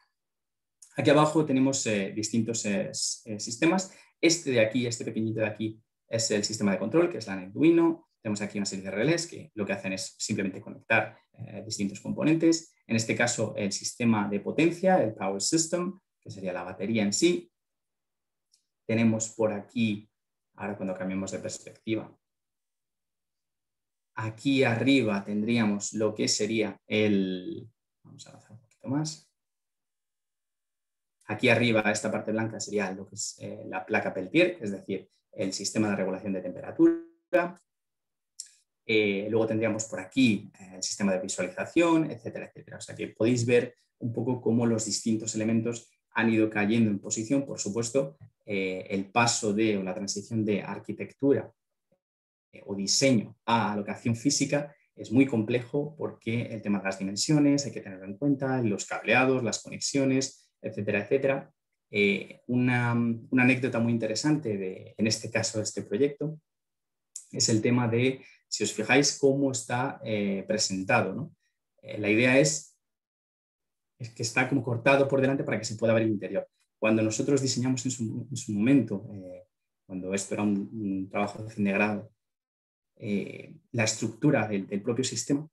Aquí abajo tenemos distintos sistemas. Este de aquí, este pequeñito de aquí, es el sistema de control, que es la Arduino. Tenemos aquí una serie de relés que lo que hacen es simplemente conectar distintos componentes. En este caso, el sistema de potencia, el Power System, que sería la batería en sí. Tenemos por aquí, ahora cuando cambiemos de perspectiva, aquí arriba tendríamos lo que sería vamos a avanzar un poquito más. Aquí arriba, esta parte blanca sería lo que es la placa Peltier, es decir, el sistema de regulación de temperatura. Luego tendríamos por aquí el sistema de visualización, etcétera, etcétera. O sea que podéis ver un poco cómo los distintos elementos han ido cayendo en posición. Por supuesto, el paso o la transición de arquitectura o diseño a locación física es muy complejo porque el tema de las dimensiones hay que tenerlo en cuenta, los cableados, las conexiones, etcétera, etcétera. Una anécdota muy interesante en este caso de este proyecto es el tema de, si os fijáis, cómo está presentado, ¿no? La idea es que está como cortado por delante para que se pueda ver el interior. Cuando nosotros diseñamos en su momento, cuando esto era un trabajo de fin de grado, la estructura del propio sistema,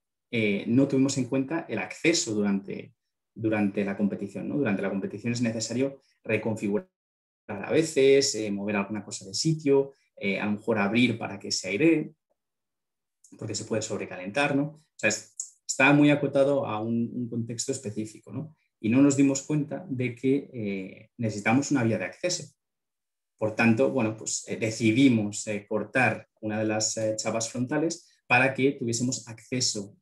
no tuvimos en cuenta el acceso durante la competición, ¿no? Durante la competición es necesario reconfigurar a veces, mover alguna cosa de sitio, a lo mejor abrir para que se airee, porque se puede sobrecalentar, ¿no? O sea, está muy acotado a un contexto específico, ¿no? Y no nos dimos cuenta de que necesitamos una vía de acceso. Por tanto, bueno, pues decidimos cortar una de las chapas frontales para que tuviésemos acceso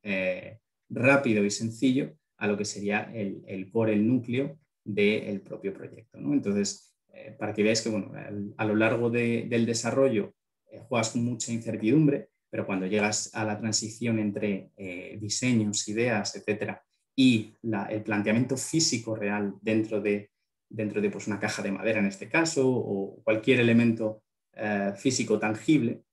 rápido y sencillo a lo que sería el core, el núcleo del propio proyecto, ¿no? Entonces, para que veáis que, bueno, a lo largo del desarrollo juegas con mucha incertidumbre, pero cuando llegas a la transición entre diseños, ideas, etcétera, y el planteamiento físico real dentro de pues, una caja de madera en este caso, o cualquier elemento físico tangible,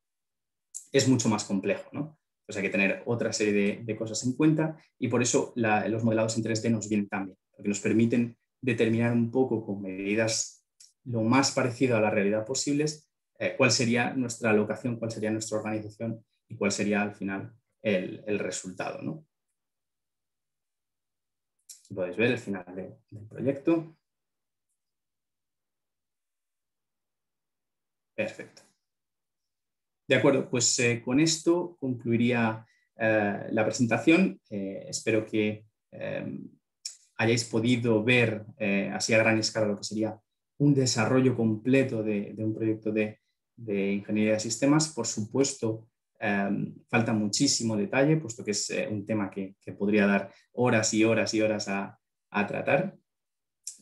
es mucho más complejo, ¿no? Pues hay que tener otra serie de cosas en cuenta y por eso los modelados en 3D nos vienen tan bien, porque nos permiten determinar un poco con medidas lo más parecido a la realidad posibles cuál sería nuestra locación, cuál sería nuestra organización y cuál sería al final el resultado, ¿no? Aquí podéis ver el final del proyecto. Perfecto. De acuerdo, pues con esto concluiría la presentación. Espero que hayáis podido ver así a gran escala lo que sería un desarrollo completo de un proyecto de ingeniería de sistemas. Por supuesto, falta muchísimo detalle, puesto que es un tema que podría dar horas y horas y horas a tratar,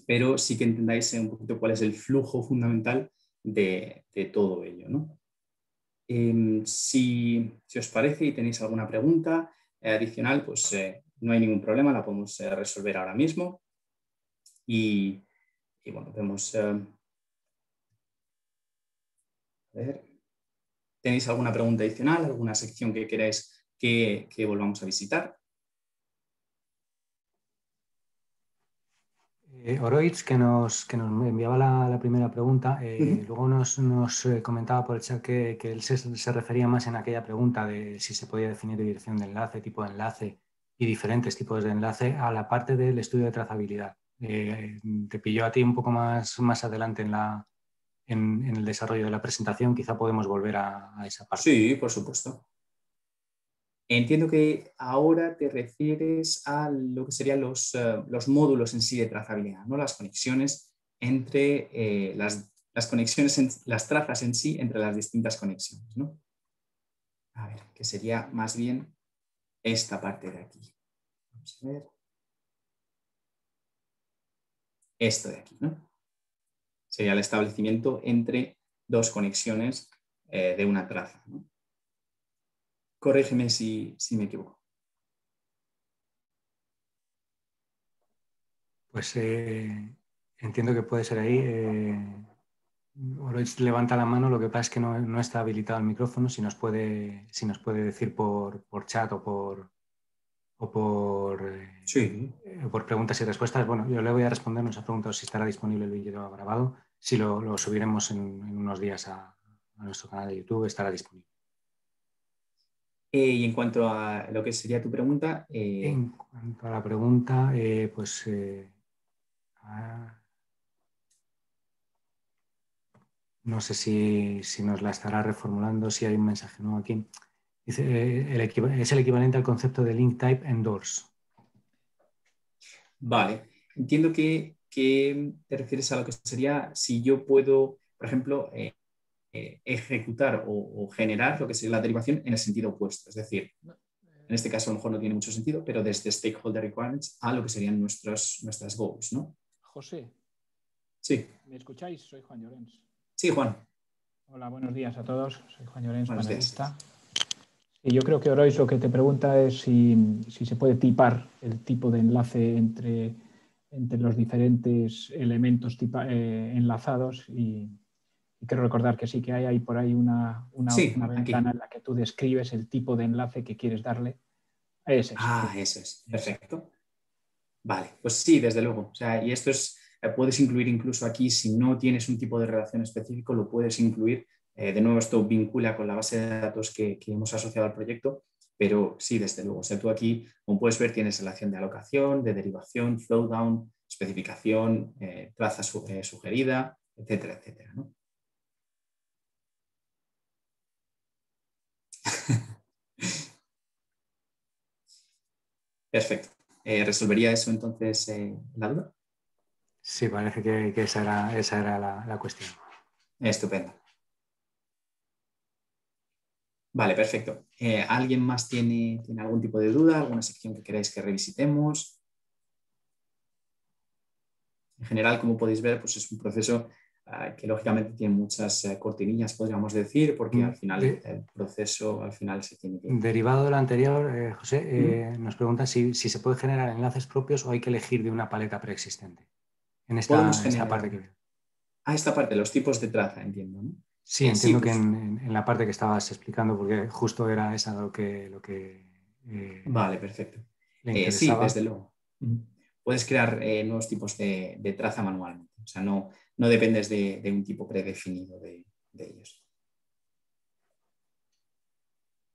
pero sí que entendáis un poquito cuál es el flujo fundamental de todo ello, ¿no? Si os parece y tenéis alguna pregunta adicional, pues no hay ningún problema, la podemos resolver ahora mismo. Y bueno, vemos. A ver, ¿tenéis alguna pregunta adicional, alguna sección que queráis que volvamos a visitar? Oroitz, que nos enviaba la primera pregunta, luego nos comentaba por el chat que él se refería más en aquella pregunta de si se podía definir dirección de enlace, tipo de enlace y diferentes tipos de enlace a la parte del estudio de trazabilidad. Te pilló a ti un poco más adelante en el desarrollo de la presentación, quizá podemos volver a esa parte. Sí, por supuesto. Entiendo que ahora te refieres a lo que serían los módulos en sí de trazabilidad, ¿no? Las conexiones entre las conexiones, las trazas en sí entre las distintas conexiones, ¿no? A ver, que sería más bien esta parte de aquí. Vamos a ver. Esto de aquí, ¿no? Sería el establecimiento entre dos conexiones de una traza, ¿no? Corrígeme si me equivoco. Pues entiendo que puede ser ahí. Oroitz levanta la mano, lo que pasa es que no está habilitado el micrófono. Si nos puede decir por chat o Sí. por preguntas y respuestas. Bueno, yo le voy a responder, nos ha preguntado si estará disponible el vídeo grabado. Si lo subiremos en unos días a nuestro canal de YouTube, estará disponible. Y en cuanto a lo que sería tu pregunta... En cuanto a la pregunta, no sé si nos la estará reformulando, si hay un mensaje nuevo aquí. Dice, es el equivalente al concepto de link type endorse. Vale, entiendo que te refieres a lo que sería si yo puedo, por ejemplo, ejecutar o generar lo que sería la derivación en el sentido opuesto. Es decir, en este caso a lo mejor no tiene mucho sentido, pero desde Stakeholder Requirements a lo que serían nuestras goals, ¿no? José, sí. ¿Me escucháis? Soy Juan Llorens. Sí, Juan. Hola, buenos días a todos. Soy Juan Llorens, Buenos panelista. Y yo creo que Orois lo que te pregunta es si se puede tipar el tipo de enlace entre los diferentes elementos enlazados y quiero recordar que sí que hay por ahí una ventana en la que tú describes el tipo de enlace que quieres darle. Eso es. Perfecto. Vale, pues sí, desde luego. O sea, y esto es, puedes incluir incluso aquí, si no tienes un tipo de relación específico, lo puedes incluir. De nuevo, esto vincula con la base de datos que hemos asociado al proyecto, pero sí, desde luego. O sea, tú aquí, como puedes ver, tienes relación de alocación, de derivación, flowdown, especificación, traza sugerida, etcétera, etcétera, ¿no? Perfecto. ¿Resolvería eso entonces la duda? Sí, parece que esa era la cuestión. Estupendo. Vale, perfecto. ¿Alguien más tiene algún tipo de duda, alguna sección que queráis que revisitemos? En general, como podéis ver, pues es un proceso que lógicamente tiene muchas cortinillas, podríamos decir, porque al final el proceso al final se tiene que... Derivado de lo anterior, José, nos pregunta si se puede generar enlaces propios o hay que elegir de una paleta preexistente. En esta parte que veo. Esta parte, los tipos de traza, entiendo, ¿no? Sí, entiendo que en la parte que estabas explicando, porque justo era esa lo que vale, perfecto. Le interesaba. Sí, desde luego. Puedes crear nuevos tipos de traza manualmente. O sea, no dependes de un tipo predefinido de ellos.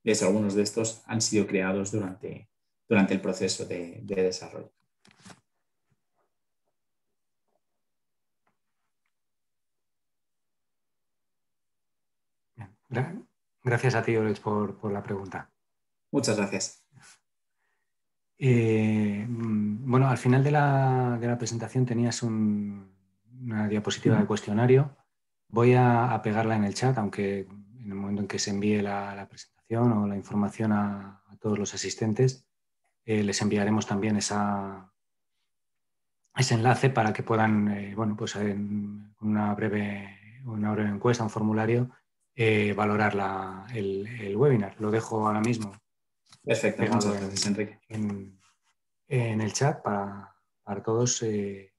De hecho, algunos de estos han sido creados durante el proceso de desarrollo. Bien. Gracias a ti, Orois, por la pregunta. Muchas gracias. Bueno, al final de la presentación tenías una diapositiva de cuestionario. Voy a pegarla en el chat, aunque en el momento en que se envíe la presentación o la información a todos los asistentes, les enviaremos también ese enlace para que puedan, pues en una breve encuesta, un formulario, valorar el webinar. Lo dejo ahora mismo. Perfecto, muchas gracias, Enrique. En el chat para todos que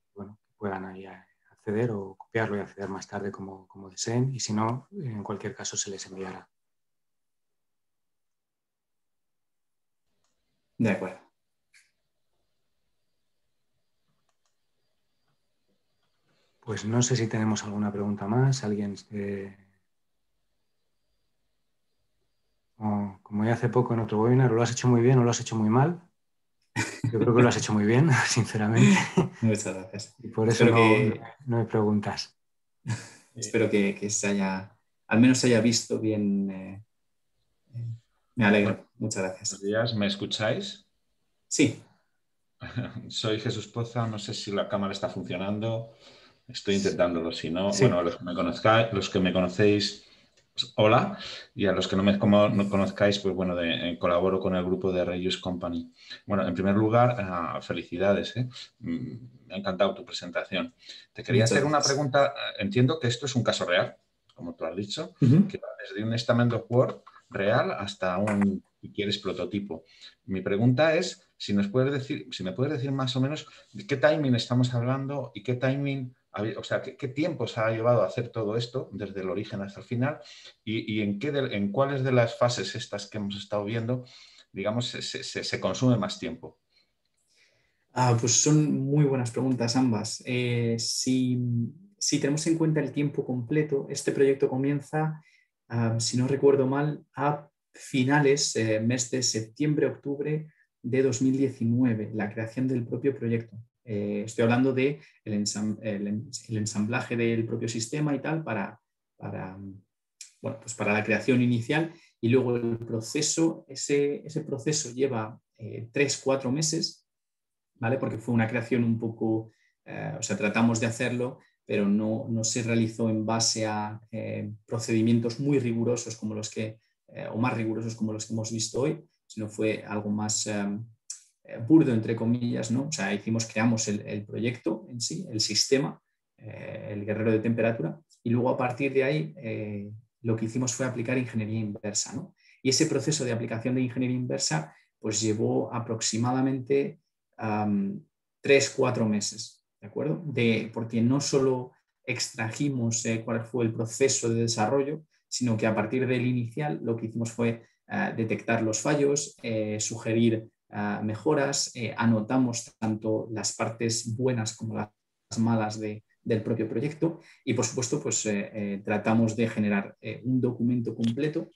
puedan ahí acceder o copiarlo y acceder más tarde como deseen, y si no, en cualquier caso se les enviará. De acuerdo. Pues no sé si tenemos alguna pregunta más. ¿Alguien? Como ya hace poco en otro webinar, ¿lo has hecho muy bien o lo has hecho muy mal? Yo creo que lo has hecho muy bien, sinceramente. Muchas gracias. Y por eso no hay preguntas. Espero que al menos se haya visto bien. Me alegro. Muchas gracias. Buenos días, ¿me escucháis? Sí. Soy Jesús Poza, no sé si la cámara está funcionando. Estoy intentándolo, si no, sí. Bueno, los que me conocéis, pues, hola, y a los que no me conozcáis, pues bueno, colaboro con el grupo de Reuse Company. Bueno, en primer lugar, felicidades, me ha encantado tu presentación. Te quería hacer una pregunta. Entiendo que esto es un caso real, como tú has dicho, que va desde un statement of work real hasta un, si quieres, prototipo. Mi pregunta es si me puedes decir más o menos de qué timing estamos hablando y qué timing, o sea, qué tiempo se ha llevado a hacer todo esto desde el origen hasta el final y en cuáles de las fases estas que hemos estado viendo, digamos, se consume más tiempo. Pues son muy buenas preguntas ambas. Si tenemos en cuenta el tiempo completo, este proyecto comienza, si no recuerdo mal, a finales, mes de septiembre-octubre de 2019, la creación del propio proyecto. Estoy hablando del ensamblaje del propio sistema y tal para la creación inicial, y luego el proceso, ese proceso lleva 3-4 meses, ¿vale? Porque fue una creación un poco, tratamos de hacerlo pero no se realizó en base a procedimientos muy rigurosos como los que, o más rigurosos como los que hemos visto hoy, sino fue algo más burdo, entre comillas, ¿no? O sea, creamos el proyecto en sí, el sistema, el guerrero de temperatura, y luego a partir de ahí lo que hicimos fue aplicar ingeniería inversa, ¿no? Y ese proceso de aplicación de ingeniería inversa pues llevó aproximadamente 3-4 meses, ¿de acuerdo? Porque no solo extrajimos cuál fue el proceso de desarrollo, sino que a partir del inicial lo que hicimos fue detectar los fallos, sugerir mejoras, anotamos tanto las partes buenas como las malas del propio proyecto y, por supuesto, pues tratamos de generar un documento completo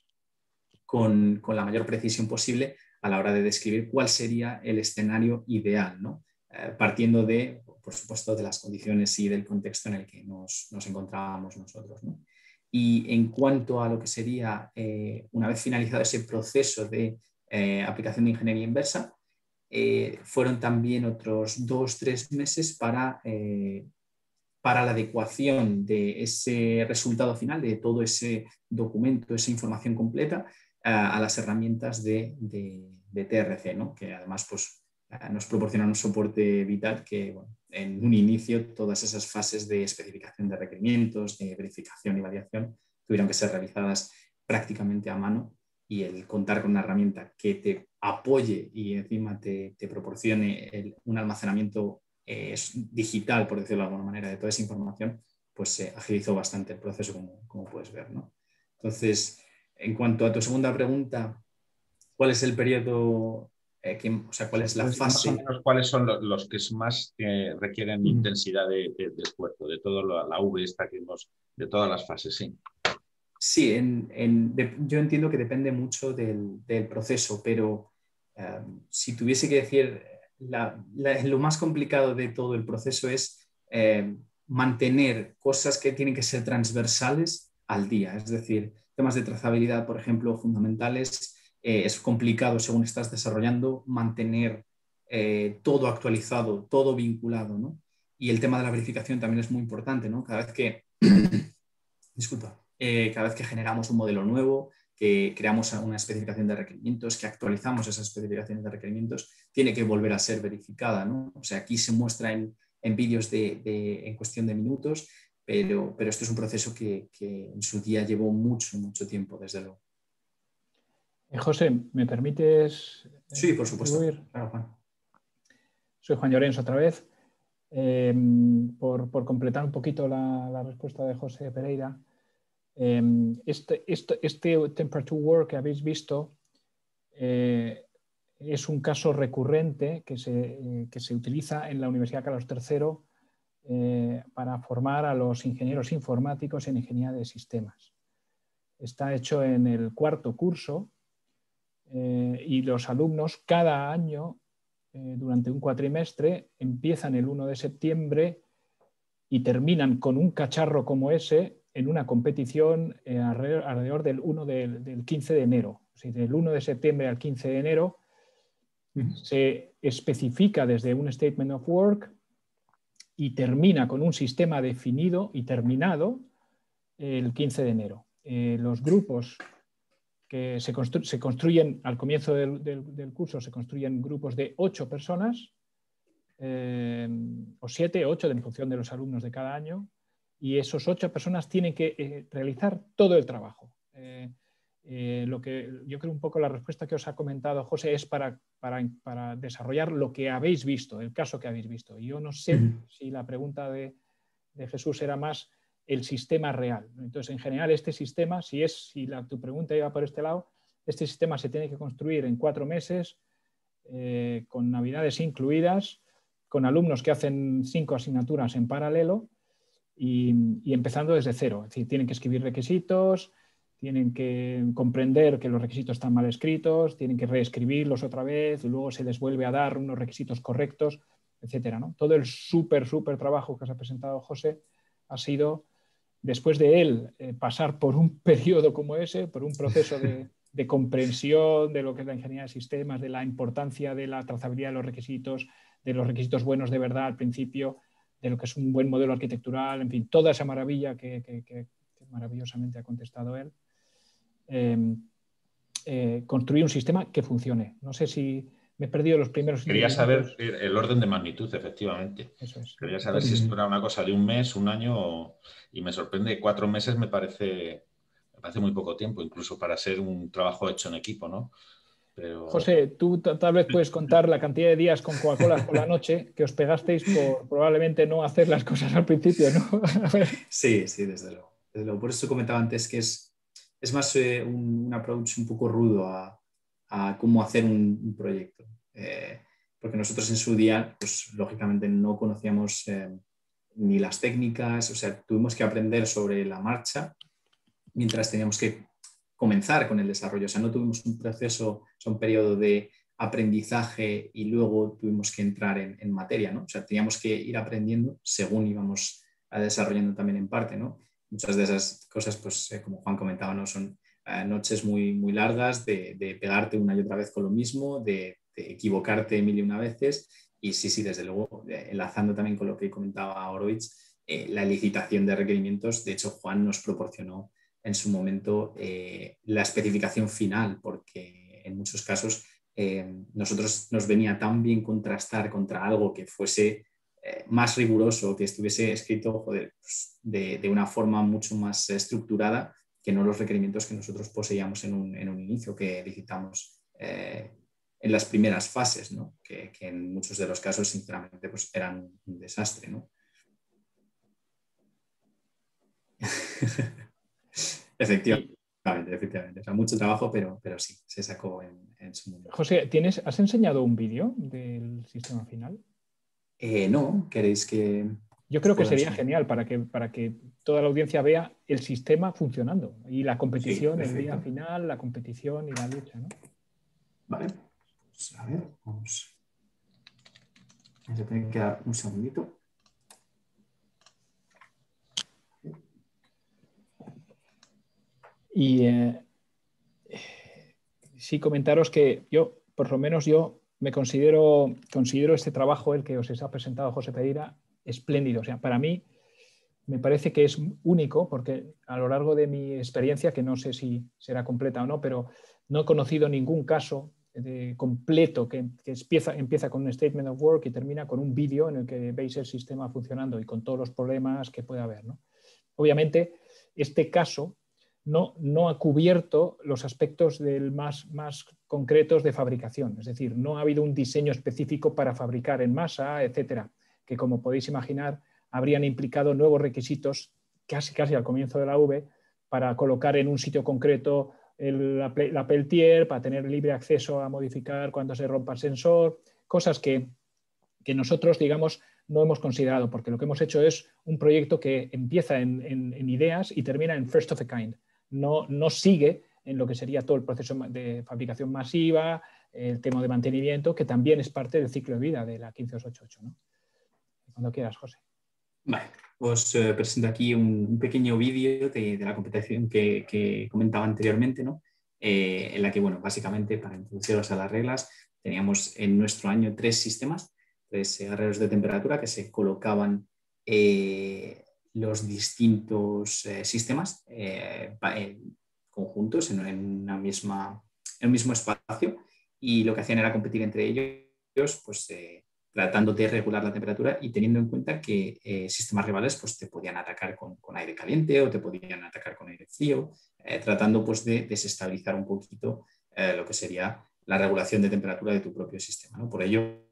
con la mayor precisión posible a la hora de describir cuál sería el escenario ideal, ¿no? Partiendo por supuesto, de las condiciones y del contexto en el que nos encontrábamos nosotros, ¿no? Y en cuanto a lo que sería, una vez finalizado ese proceso de aplicación de ingeniería inversa, fueron también otros 2-3 meses para la adecuación de ese resultado final, de todo ese documento, esa información completa, a las herramientas de TRC, ¿no? Que además pues, nos proporcionan un soporte vital que, bueno, en un inicio todas esas fases de especificación de requerimientos, de verificación y validación tuvieron que ser realizadas prácticamente a mano, y el contar con una herramienta que te apoye y encima te proporcione un almacenamiento digital, por decirlo de alguna manera, de toda esa información, pues se agilizó bastante el proceso, como puedes ver, ¿no? Entonces, en cuanto a tu segunda pregunta, ¿cuál es el periodo, o sea, cuál es la fase? Más o menos, ¿cuáles son los que más requieren intensidad de esfuerzo, de toda la V esta que hemos, de todas las fases? Sí. Sí, yo entiendo que depende mucho del proceso, pero si tuviese que decir, lo más complicado de todo el proceso es mantener cosas que tienen que ser transversales al día. Es decir, temas de trazabilidad, por ejemplo, fundamentales. Es complicado, según estás desarrollando, mantener todo actualizado, todo vinculado, ¿no? Y el tema de la verificación también es muy importante, ¿no? Cada vez que generamos un modelo nuevo, que creamos una especificación de requerimientos, que actualizamos esas especificaciones de requerimientos, tiene que volver a ser verificada, ¿no? O sea, aquí se muestra en vídeos en cuestión de minutos, pero esto es un proceso que en su día llevó mucho tiempo, desde luego. José, ¿me permites? Sí, por supuesto. Claro, Juan. Soy Juan Llorens otra vez. Por completar un poquito la respuesta de José Pereira, este Temperature Work que habéis visto es un caso recurrente que se utiliza en la Universidad Carlos III para formar a los ingenieros informáticos en ingeniería de sistemas. Está hecho en el 4º curso y los alumnos cada año, durante un cuatrimestre, empiezan el 1 de septiembre y terminan con un cacharro como ese en una competición alrededor del 15 de enero. O sea, del 1 de septiembre al 15 de enero se especifica desde un Statement of Work y termina con un sistema definido y terminado el 15 de enero. Los grupos que se construyen al comienzo del curso, se construyen grupos de 8 personas, o 7, 8, en función de los alumnos de cada año, y esos 8 personas tienen que realizar todo el trabajo. Lo que yo creo un poco la respuesta que os ha comentado José es para desarrollar lo que habéis visto, el caso que habéis visto. Yo no sé si la pregunta de Jesús era más el sistema real. Entonces, en general, este sistema, tu pregunta iba por este lado, este sistema se tiene que construir en 4 meses, con navidades incluidas, con alumnos que hacen 5 asignaturas en paralelo y empezando desde cero. Es decir, tienen que escribir requisitos, tienen que comprender que los requisitos están mal escritos, tienen que reescribirlos otra vez y luego se les vuelve a dar unos requisitos correctos, etcétera, ¿no? Todo el súper trabajo que os ha presentado José ha sido, después de él pasar por un periodo como ese, por un proceso de comprensión de lo que es la ingeniería de sistemas, de la importancia de la trazabilidad de los requisitos buenos de verdad al principio, de lo que es un buen modelo arquitectural, en fin, toda esa maravilla que maravillosamente ha contestado él. Construir un sistema que funcione. No sé si me he perdido los primeros. Quería saber el orden de magnitud, efectivamente. Eso es. Quería saber si esto era una cosa de un mes, un año, y me sorprende, 4 meses me parece muy poco tiempo, incluso para ser un trabajo hecho en equipo, ¿no? Pero... José, tú tal vez puedes contar la cantidad de días con Coca-Cola por la noche que os pegasteis por probablemente no hacer las cosas al principio, ¿no? Sí, desde luego. Por eso comentaba antes que es más un approach un poco rudo a cómo hacer un proyecto. Porque nosotros en su día, pues lógicamente no conocíamos ni las técnicas, o sea, tuvimos que aprender sobre la marcha mientras teníamos que comenzar con el desarrollo. O sea, no tuvimos un proceso, un periodo de aprendizaje y luego tuvimos que entrar en materia, ¿no? O sea, teníamos que ir aprendiendo según íbamos desarrollando también en parte, ¿no? Muchas de esas cosas, pues como Juan comentaba, ¿no? Son noches muy, muy largas de pegarte una y otra vez con lo mismo, de equivocarte 1001 veces. Y sí, desde luego, enlazando también con lo que comentaba Oroitz, la licitación de requerimientos. De hecho, Juan nos proporcionó en su momento la especificación final, porque en muchos casos nosotros nos venía tan bien contrastar contra algo que fuese más riguroso, que estuviese escrito pues, de una forma mucho más estructurada que no los requerimientos que nosotros poseíamos en un inicio, que licitamos en las primeras fases, ¿no? que en muchos de los casos, sinceramente, pues eran un desastre, ¿no? Efectivamente. O sea, mucho trabajo, pero sí, se sacó en su momento. José, ¿has enseñado un vídeo del sistema final? No, ¿queréis que...? Yo creo que sería genial para que toda la audiencia vea el sistema funcionando y la competición, sí, el día final, la competición y la lucha, ¿no? Vale. Pues a ver, vamos a tener que dar un segundito. Y sí, comentaros que por lo menos yo me considero este trabajo, el que os ha presentado José Pereira, espléndido. O sea, para mí me parece que es único, porque a lo largo de mi experiencia, que no sé si será completa o no, pero no he conocido ningún caso completo que empieza con un statement of work y termina con un vídeo en el que veis el sistema funcionando y con todos los problemas que puede haber, ¿no? Obviamente, este caso no ha cubierto los aspectos más concretos de fabricación. Es decir, no ha habido un diseño específico para fabricar en masa, etcétera, que como podéis imaginar habrían implicado nuevos requisitos casi al comienzo de la V para colocar en un sitio concreto la Peltier, para tener libre acceso a modificar cuando se rompa el sensor, cosas que nosotros, digamos, no hemos considerado, porque lo que hemos hecho es un proyecto que empieza en ideas y termina en first of a kind. No sigue en lo que sería todo el proceso de fabricación masiva, el tema de mantenimiento, que también es parte del ciclo de vida de la 15288, ¿no? Cuando quieras, José. Vale, os presento aquí un pequeño vídeo de la competición que comentaba anteriormente, ¿no? En la que, bueno, básicamente, para introduciros a las reglas, teníamos en nuestro año 3 sistemas, 3 guerreros de temperatura que se colocaban los distintos sistemas conjuntos en un mismo espacio, y lo que hacían era competir entre ellos, pues tratando de regular la temperatura y teniendo en cuenta que sistemas rivales pues, te podían atacar con aire caliente o te podían atacar con aire frío, tratando pues, de desestabilizar un poquito lo que sería la regulación de temperatura de tu propio sistema, ¿no? Por ello,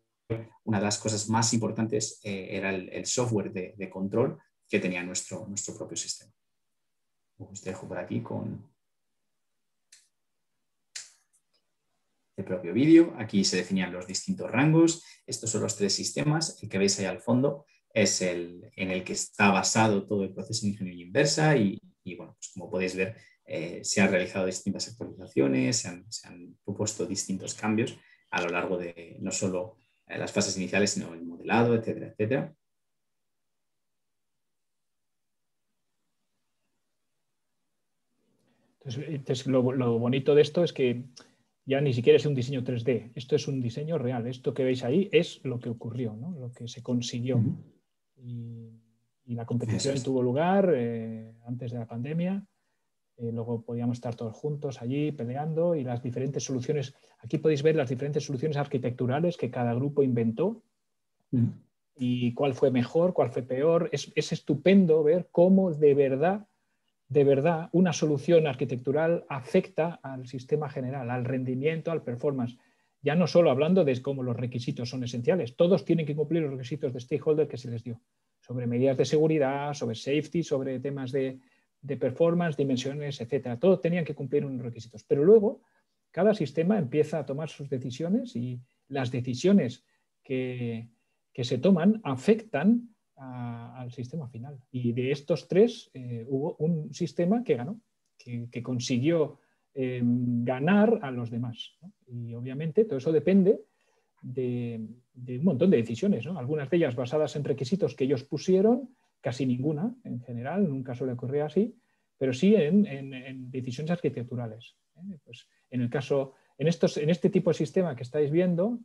una de las cosas más importantes era el software de control que tenía nuestro propio sistema. Os dejo por aquí con el propio vídeo. Aquí se definían los distintos rangos. Estos son los 3 sistemas. El que veis ahí al fondo es el en el que está basado todo el proceso de ingeniería inversa y bueno, pues como podéis ver, se han realizado distintas actualizaciones, se han propuesto distintos cambios a lo largo de no solo las fases iniciales, sino el modelado, etcétera, etcétera. Entonces lo bonito de esto es que ya ni siquiera es un diseño 3D, esto es un diseño real. Esto que veis ahí es lo que ocurrió, ¿no? Lo que se consiguió. y la competición tuvo lugar antes de la pandemia. Luego podíamos estar todos juntos allí peleando y las diferentes soluciones. Aquí podéis ver las diferentes soluciones arquitecturales que cada grupo inventó y cuál fue mejor, cuál fue peor. Es estupendo ver cómo de verdad una solución arquitectural afecta al sistema general, al rendimiento, al performance. Ya no solo hablando de cómo los requisitos son esenciales, todos tienen que cumplir los requisitos de stakeholder que se les dio, sobre medidas de seguridad, sobre safety, sobre temas de performance, dimensiones, etcétera. Todos tenían que cumplir unos requisitos. Pero luego cada sistema empieza a tomar sus decisiones y las decisiones que se toman afectan al sistema final. Y de estos tres hubo un sistema que ganó, que consiguió ganar a los demás, ¿no? Y obviamente todo eso depende de un montón de decisiones, ¿no? Algunas de ellas basadas en requisitos que ellos pusieron, casi ninguna en general, nunca suele ocurrir así, pero sí en decisiones arquitecturales. Pues en este tipo de sistema que estáis viendo,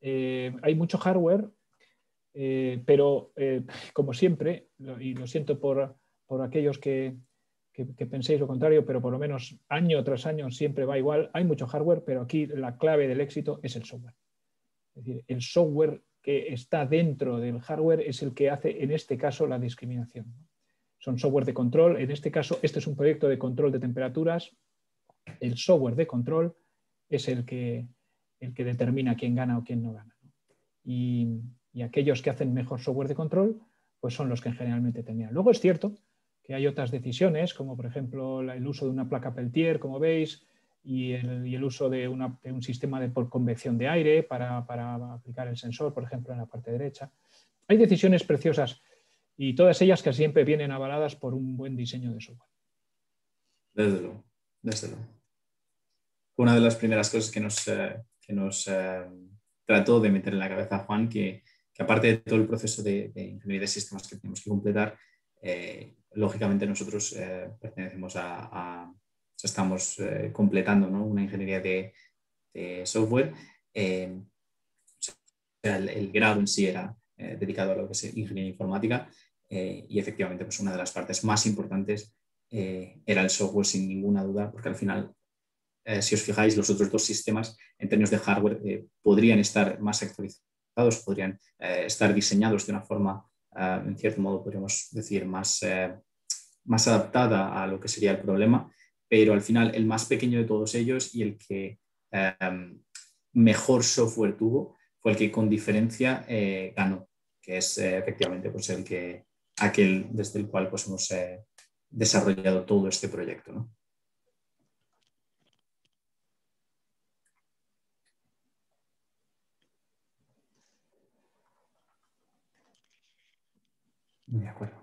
hay mucho hardware, pero como siempre, y lo siento por aquellos que penséis lo contrario, pero por lo menos año tras año siempre va igual, hay mucho hardware, pero aquí la clave del éxito es el software. Es decir, el software que está dentro del hardware es el que hace, en este caso, la discriminación. Son software de control. En este caso, este es un proyecto de control de temperaturas. El software de control es el que determina quién gana o quién no gana. Y aquellos que hacen mejor software de control, pues son los que generalmente terminan. Luego es cierto que hay otras decisiones, como por ejemplo el uso de una placa Peltier, como veis, y el uso de un sistema por convección de aire para aplicar el sensor, por ejemplo, en la parte derecha. Hay decisiones preciosas y todas ellas que siempre vienen avaladas por un buen diseño de software. Desde luego, desde luego. Una de las primeras cosas que nos trató de meter en la cabeza a Juan, que aparte de todo el proceso de ingeniería de sistemas que tenemos que completar, lógicamente nosotros pertenecemos estamos completando, ¿no?, una ingeniería de software. El grado en sí era dedicado a lo que es ingeniería informática y efectivamente pues una de las partes más importantes era el software, sin ninguna duda, porque al final, si os fijáis, los otros dos sistemas en términos de hardware podrían estar más actualizados, podrían estar diseñados de una forma, en cierto modo podríamos decir, más adaptada a lo que sería el problema, pero al final el más pequeño de todos ellos y el que mejor software tuvo fue el que con diferencia ganó, que es efectivamente pues aquel desde el cual pues, hemos desarrollado todo este proyecto, ¿no? De acuerdo.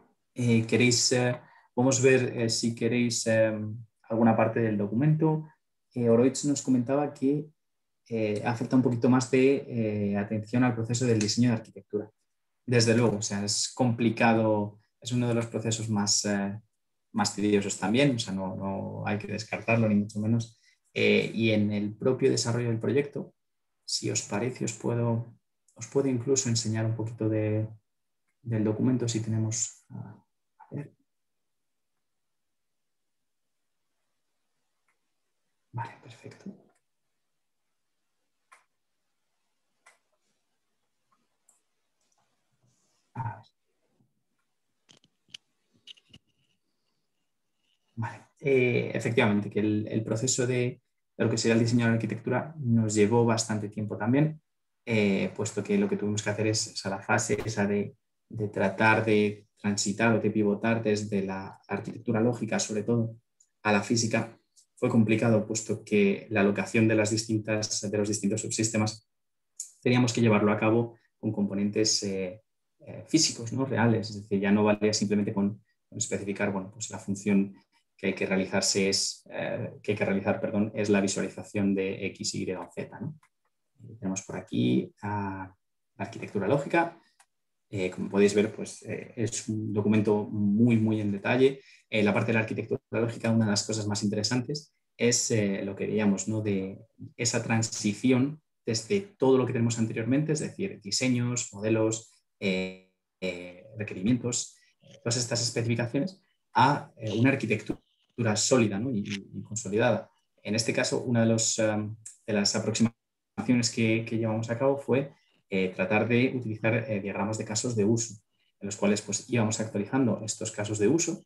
Vamos a ver si queréis alguna parte del documento. Oroitz nos comentaba que afecta un poquito más de atención al proceso del diseño de arquitectura. Desde luego, o sea, es complicado, es uno de los procesos más tediosos también, o sea, no hay que descartarlo ni mucho menos. Y en el propio desarrollo del proyecto, si os parece, os puedo incluso enseñar un poquito del documento si tenemos... a ver. Vale, perfecto. A ver. Vale. Efectivamente, que el proceso de lo que sería el diseño de la arquitectura nos llevó bastante tiempo también, puesto que lo que tuvimos que hacer es la fase esa de tratar de transitar o de pivotar desde la arquitectura lógica, sobre todo, a la física. Fue complicado, puesto que la alocación de los distintos subsistemas teníamos que llevarlo a cabo con componentes físicos, ¿no?, reales. Es decir, ya no valía simplemente con especificar, bueno, pues la función que hay que realizar es la visualización de X, Y o Z, ¿no? Tenemos por aquí la arquitectura lógica. Como podéis ver, pues, es un documento muy, muy en detalle. La parte de la arquitectura lógica, una de las cosas más interesantes es lo que veíamos, ¿no?, de esa transición desde todo lo que tenemos anteriormente, es decir, diseños, modelos, requerimientos, todas estas especificaciones a una arquitectura sólida, ¿no? y consolidada. En este caso, una de las aproximaciones que llevamos a cabo fue tratar de utilizar diagramas de casos de uso, en los cuales pues, íbamos actualizando estos casos de uso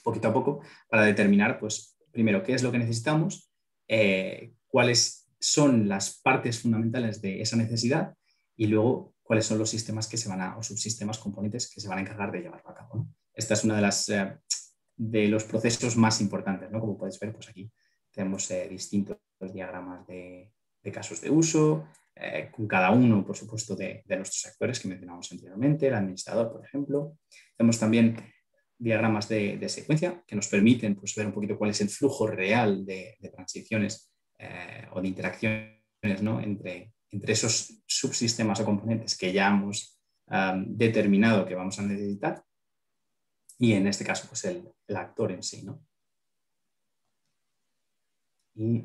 poquito a poco para determinar, pues, primero, qué es lo que necesitamos, cuáles son las partes fundamentales de esa necesidad y luego cuáles son los sistemas que se van o subsistemas, componentes que se van a encargar de llevarlo a cabo, ¿no? Esta es una de los procesos más importantes, ¿no? Como podéis ver, pues aquí tenemos distintos diagramas de casos de uso, con cada uno, por supuesto, de nuestros actores que mencionamos anteriormente, el administrador, por ejemplo. Tenemos también diagramas de secuencia que nos permiten pues, ver un poquito cuál es el flujo real de transiciones o de interacciones, ¿no? entre esos subsistemas o componentes que ya hemos determinado que vamos a necesitar y en este caso pues el actor en sí, ¿no? Y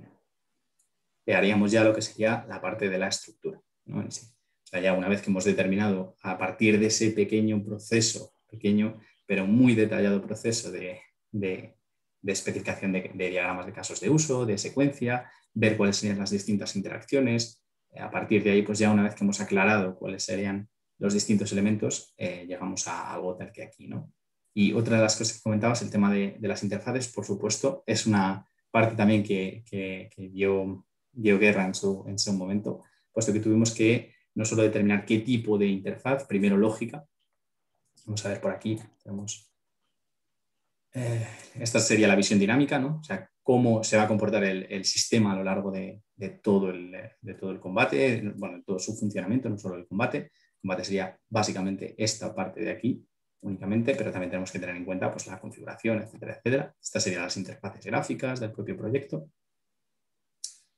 haríamos ya lo que sería la parte de la estructura, ¿no? En sí. O sea, ya una vez que hemos determinado a partir de ese pequeño proceso, pequeño pero muy detallado proceso de especificación de diagramas de casos de uso, de secuencia, ver cuáles serían las distintas interacciones. A partir de ahí, pues ya una vez que hemos aclarado cuáles serían los distintos elementos, llegamos a algo tal que aquí, ¿no? Y otra de las cosas que comentabas, el tema de las interfaces, por supuesto, es una parte también que dio guerra en su momento, puesto que tuvimos que no solo determinar qué tipo de interfaz, primero lógica. Vamos a ver por aquí, tenemos esta sería la visión dinámica, ¿no? O sea, cómo se va a comportar el sistema a lo largo de todo el combate, bueno, de todo su funcionamiento, no solo el combate. El combate sería básicamente esta parte de aquí únicamente, pero también tenemos que tener en cuenta pues, la configuración, etcétera, etcétera. Estas serían las interfaces gráficas del propio proyecto.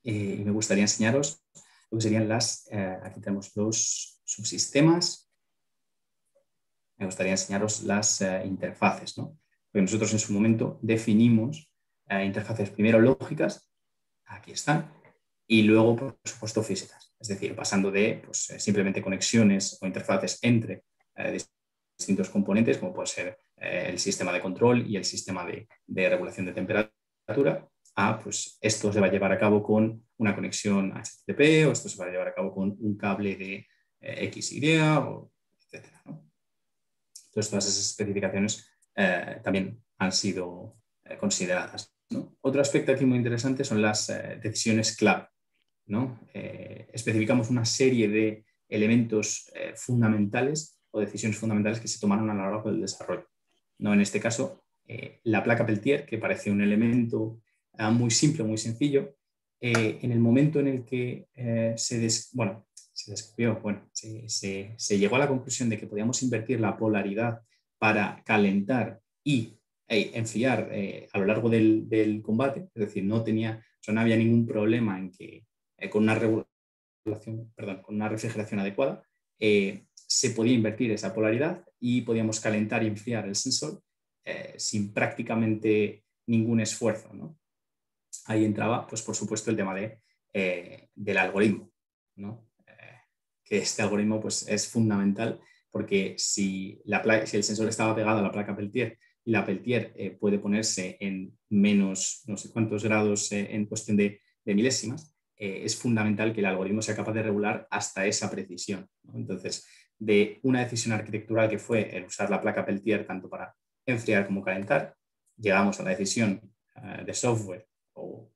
Y me gustaría enseñaros lo que serían aquí tenemos los subsistemas. Me gustaría enseñaros las interfaces, ¿no? Porque nosotros en su momento definimos interfaces primero lógicas, aquí están, y luego, por supuesto, físicas. Es decir, pasando de pues, simplemente conexiones o interfaces entre distintos componentes, como puede ser el sistema de control y el sistema de regulación de temperatura, pues esto se va a llevar a cabo con una conexión HTTP o esto se va a llevar a cabo con un cable de XY, o etcétera, ¿no? Entonces, todas esas especificaciones también han sido consideradas, ¿no? Otro aspecto aquí muy interesante son las decisiones clave, ¿no? Especificamos una serie de elementos fundamentales o decisiones fundamentales que se tomaron a lo largo del desarrollo, ¿no? En este caso, la placa Peltier, que parece un elemento muy simple, muy sencillo, en el momento en el que se descubrió, se llegó a la conclusión de que podíamos invertir la polaridad para calentar y enfriar a lo largo del combate, es decir, no había ningún problema en que con una refrigeración adecuada se podía invertir esa polaridad y podíamos calentar y enfriar el sensor sin prácticamente ningún esfuerzo, ¿no? Ahí entraba, pues por supuesto, el tema del algoritmo, ¿no? Que este algoritmo pues, es fundamental porque si el sensor estaba pegado a la placa Peltier y la Peltier puede ponerse en menos no sé cuántos grados en cuestión de milésimas, es fundamental que el algoritmo sea capaz de regular hasta esa precisión, ¿no? Entonces, de una decisión arquitectural que fue el usar la placa Peltier tanto para enfriar como calentar, llegamos a la decisión de software o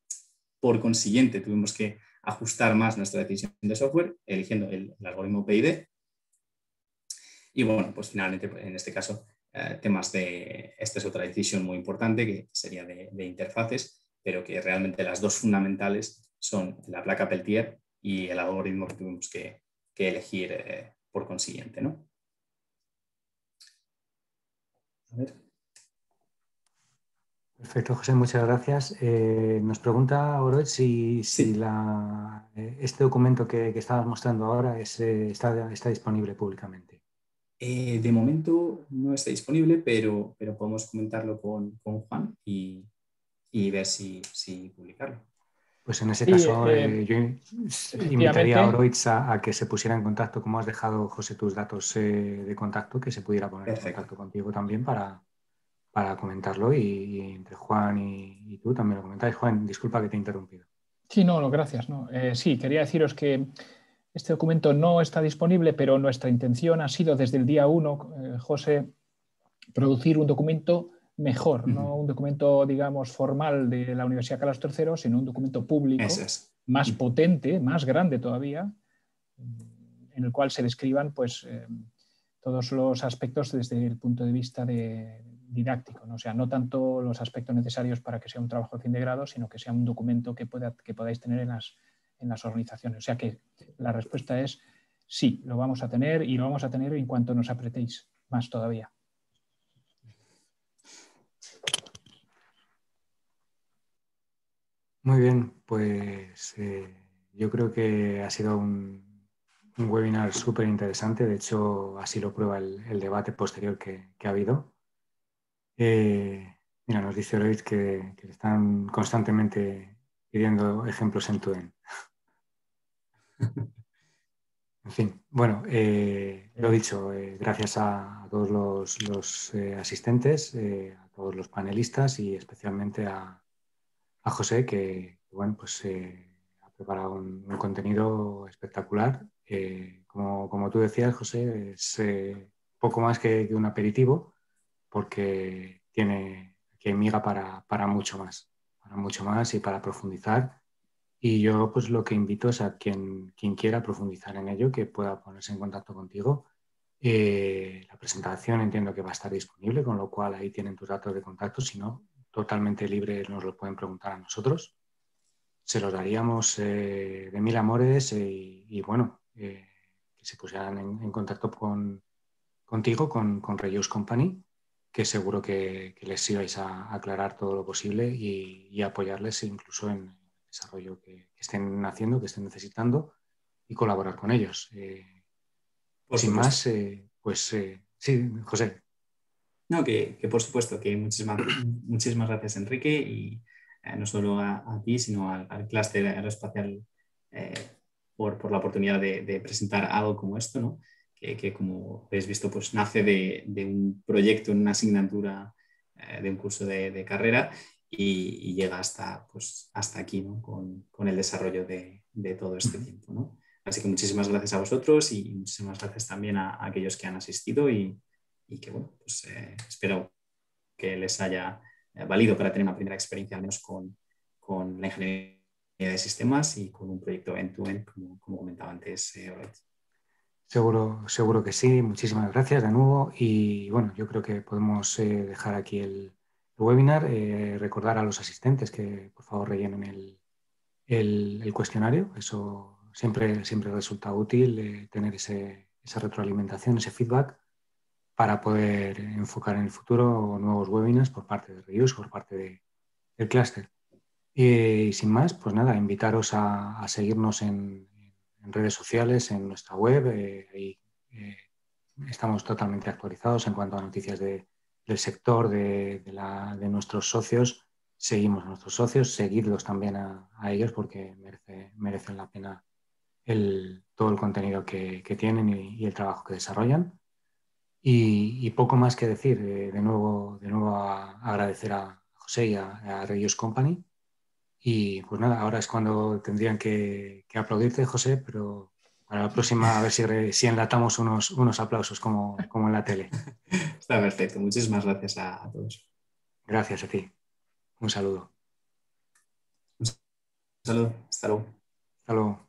por consiguiente tuvimos que ajustar más nuestra decisión de software eligiendo el algoritmo PID. Y bueno, pues finalmente en este caso temas esta es otra decisión muy importante que sería de interfaces, pero que realmente las dos fundamentales son la placa Peltier y el algoritmo que tuvimos que elegir por consiguiente, ¿no? A ver. Perfecto, José, muchas gracias. Nos pregunta Oroch si Sí. este documento que estabas mostrando ahora está disponible públicamente. De momento no está disponible, pero podemos comentarlo con Juan y ver si publicarlo. Pues en ese caso yo invitaría a Oroitz a que se pusiera en contacto, como has dejado, José, tus datos de contacto, que se pudiera poner en contacto contigo también para comentarlo y entre Juan y tú también lo comentáis. Juan, disculpa que te he interrumpido. Sí, no, gracias. No. Sí, quería deciros que este documento no está disponible, pero nuestra intención ha sido desde el día 1, José, producir un documento mejor, no un documento, digamos, formal de la Universidad Carlos III, sino un documento público, más potente, más grande todavía, en el cual se describan pues, todos los aspectos desde el punto de vista didáctico, ¿no? O sea, no tanto los aspectos necesarios para que sea un trabajo de fin de grado, sino que sea un documento que podáis tener en las organizaciones. O sea que la respuesta es sí, lo vamos a tener y lo vamos a tener en cuanto nos apretéis más todavía. Muy bien, pues yo creo que ha sido un webinar súper interesante. De hecho, así lo prueba el debate posterior que ha habido. Mira, nos dice Oroitz que están constantemente pidiendo ejemplos en Toen. En fin, bueno, lo dicho, gracias a todos los asistentes, a todos los panelistas y especialmente a José, que bueno, pues ha preparado un contenido espectacular. Como tú decías, José, es poco más que un aperitivo, porque tiene que miga para mucho más y para profundizar. Y yo pues lo que invito es a quien quiera profundizar en ello, que pueda ponerse en contacto contigo. La presentación entiendo que va a estar disponible, con lo cual ahí tienen tus datos de contacto. Si no, totalmente libre nos lo pueden preguntar a nosotros. Se los daríamos de mil amores y bueno, que se pusieran en contacto contigo, con Reuse Company, que seguro que les ibais a aclarar todo lo posible y apoyarles incluso en el desarrollo que estén haciendo, que estén necesitando y colaborar con ellos. Sin más, pues sí, José. No, que por supuesto, que muchísimas gracias, Enrique, y no solo a ti, sino al clúster aeroespacial por la oportunidad de presentar algo como esto, ¿no? Que como habéis visto, pues nace de un proyecto en una asignatura de un curso de carrera y llega hasta aquí, ¿no? Con el desarrollo de todo este tiempo, ¿no? Así que muchísimas gracias a vosotros y muchísimas gracias también a aquellos que han asistido y que bueno, pues espero que les haya valido para tener una primera experiencia al menos con la ingeniería de sistemas y con un proyecto end-to-end, como comentaba antes Oroitz. Seguro que sí. Muchísimas gracias de nuevo. Y bueno, yo creo que podemos dejar aquí el webinar. Recordar a los asistentes que por favor rellenen el cuestionario. Eso siempre resulta útil, tener esa retroalimentación, ese feedback, para poder enfocar en el futuro nuevos webinars por parte de Reuse, por parte del clúster. Y sin más, pues nada, invitaros a seguirnos en redes sociales, en nuestra web. Ahí estamos totalmente actualizados en cuanto a noticias del sector, de nuestros socios. Seguimos a nuestros socios, seguidlos también a ellos, porque merecen la pena todo el contenido que tienen y el trabajo que desarrollan. Y poco más que decir. De nuevo agradecer a José y a Reuse Company. Y pues nada, ahora es cuando tendrían que aplaudirte, José, pero para la próxima a ver si enlatamos unos aplausos como en la tele. Está perfecto. Muchísimas gracias a todos. Gracias a ti. Un saludo. Un saludo. Hasta luego. Hasta luego.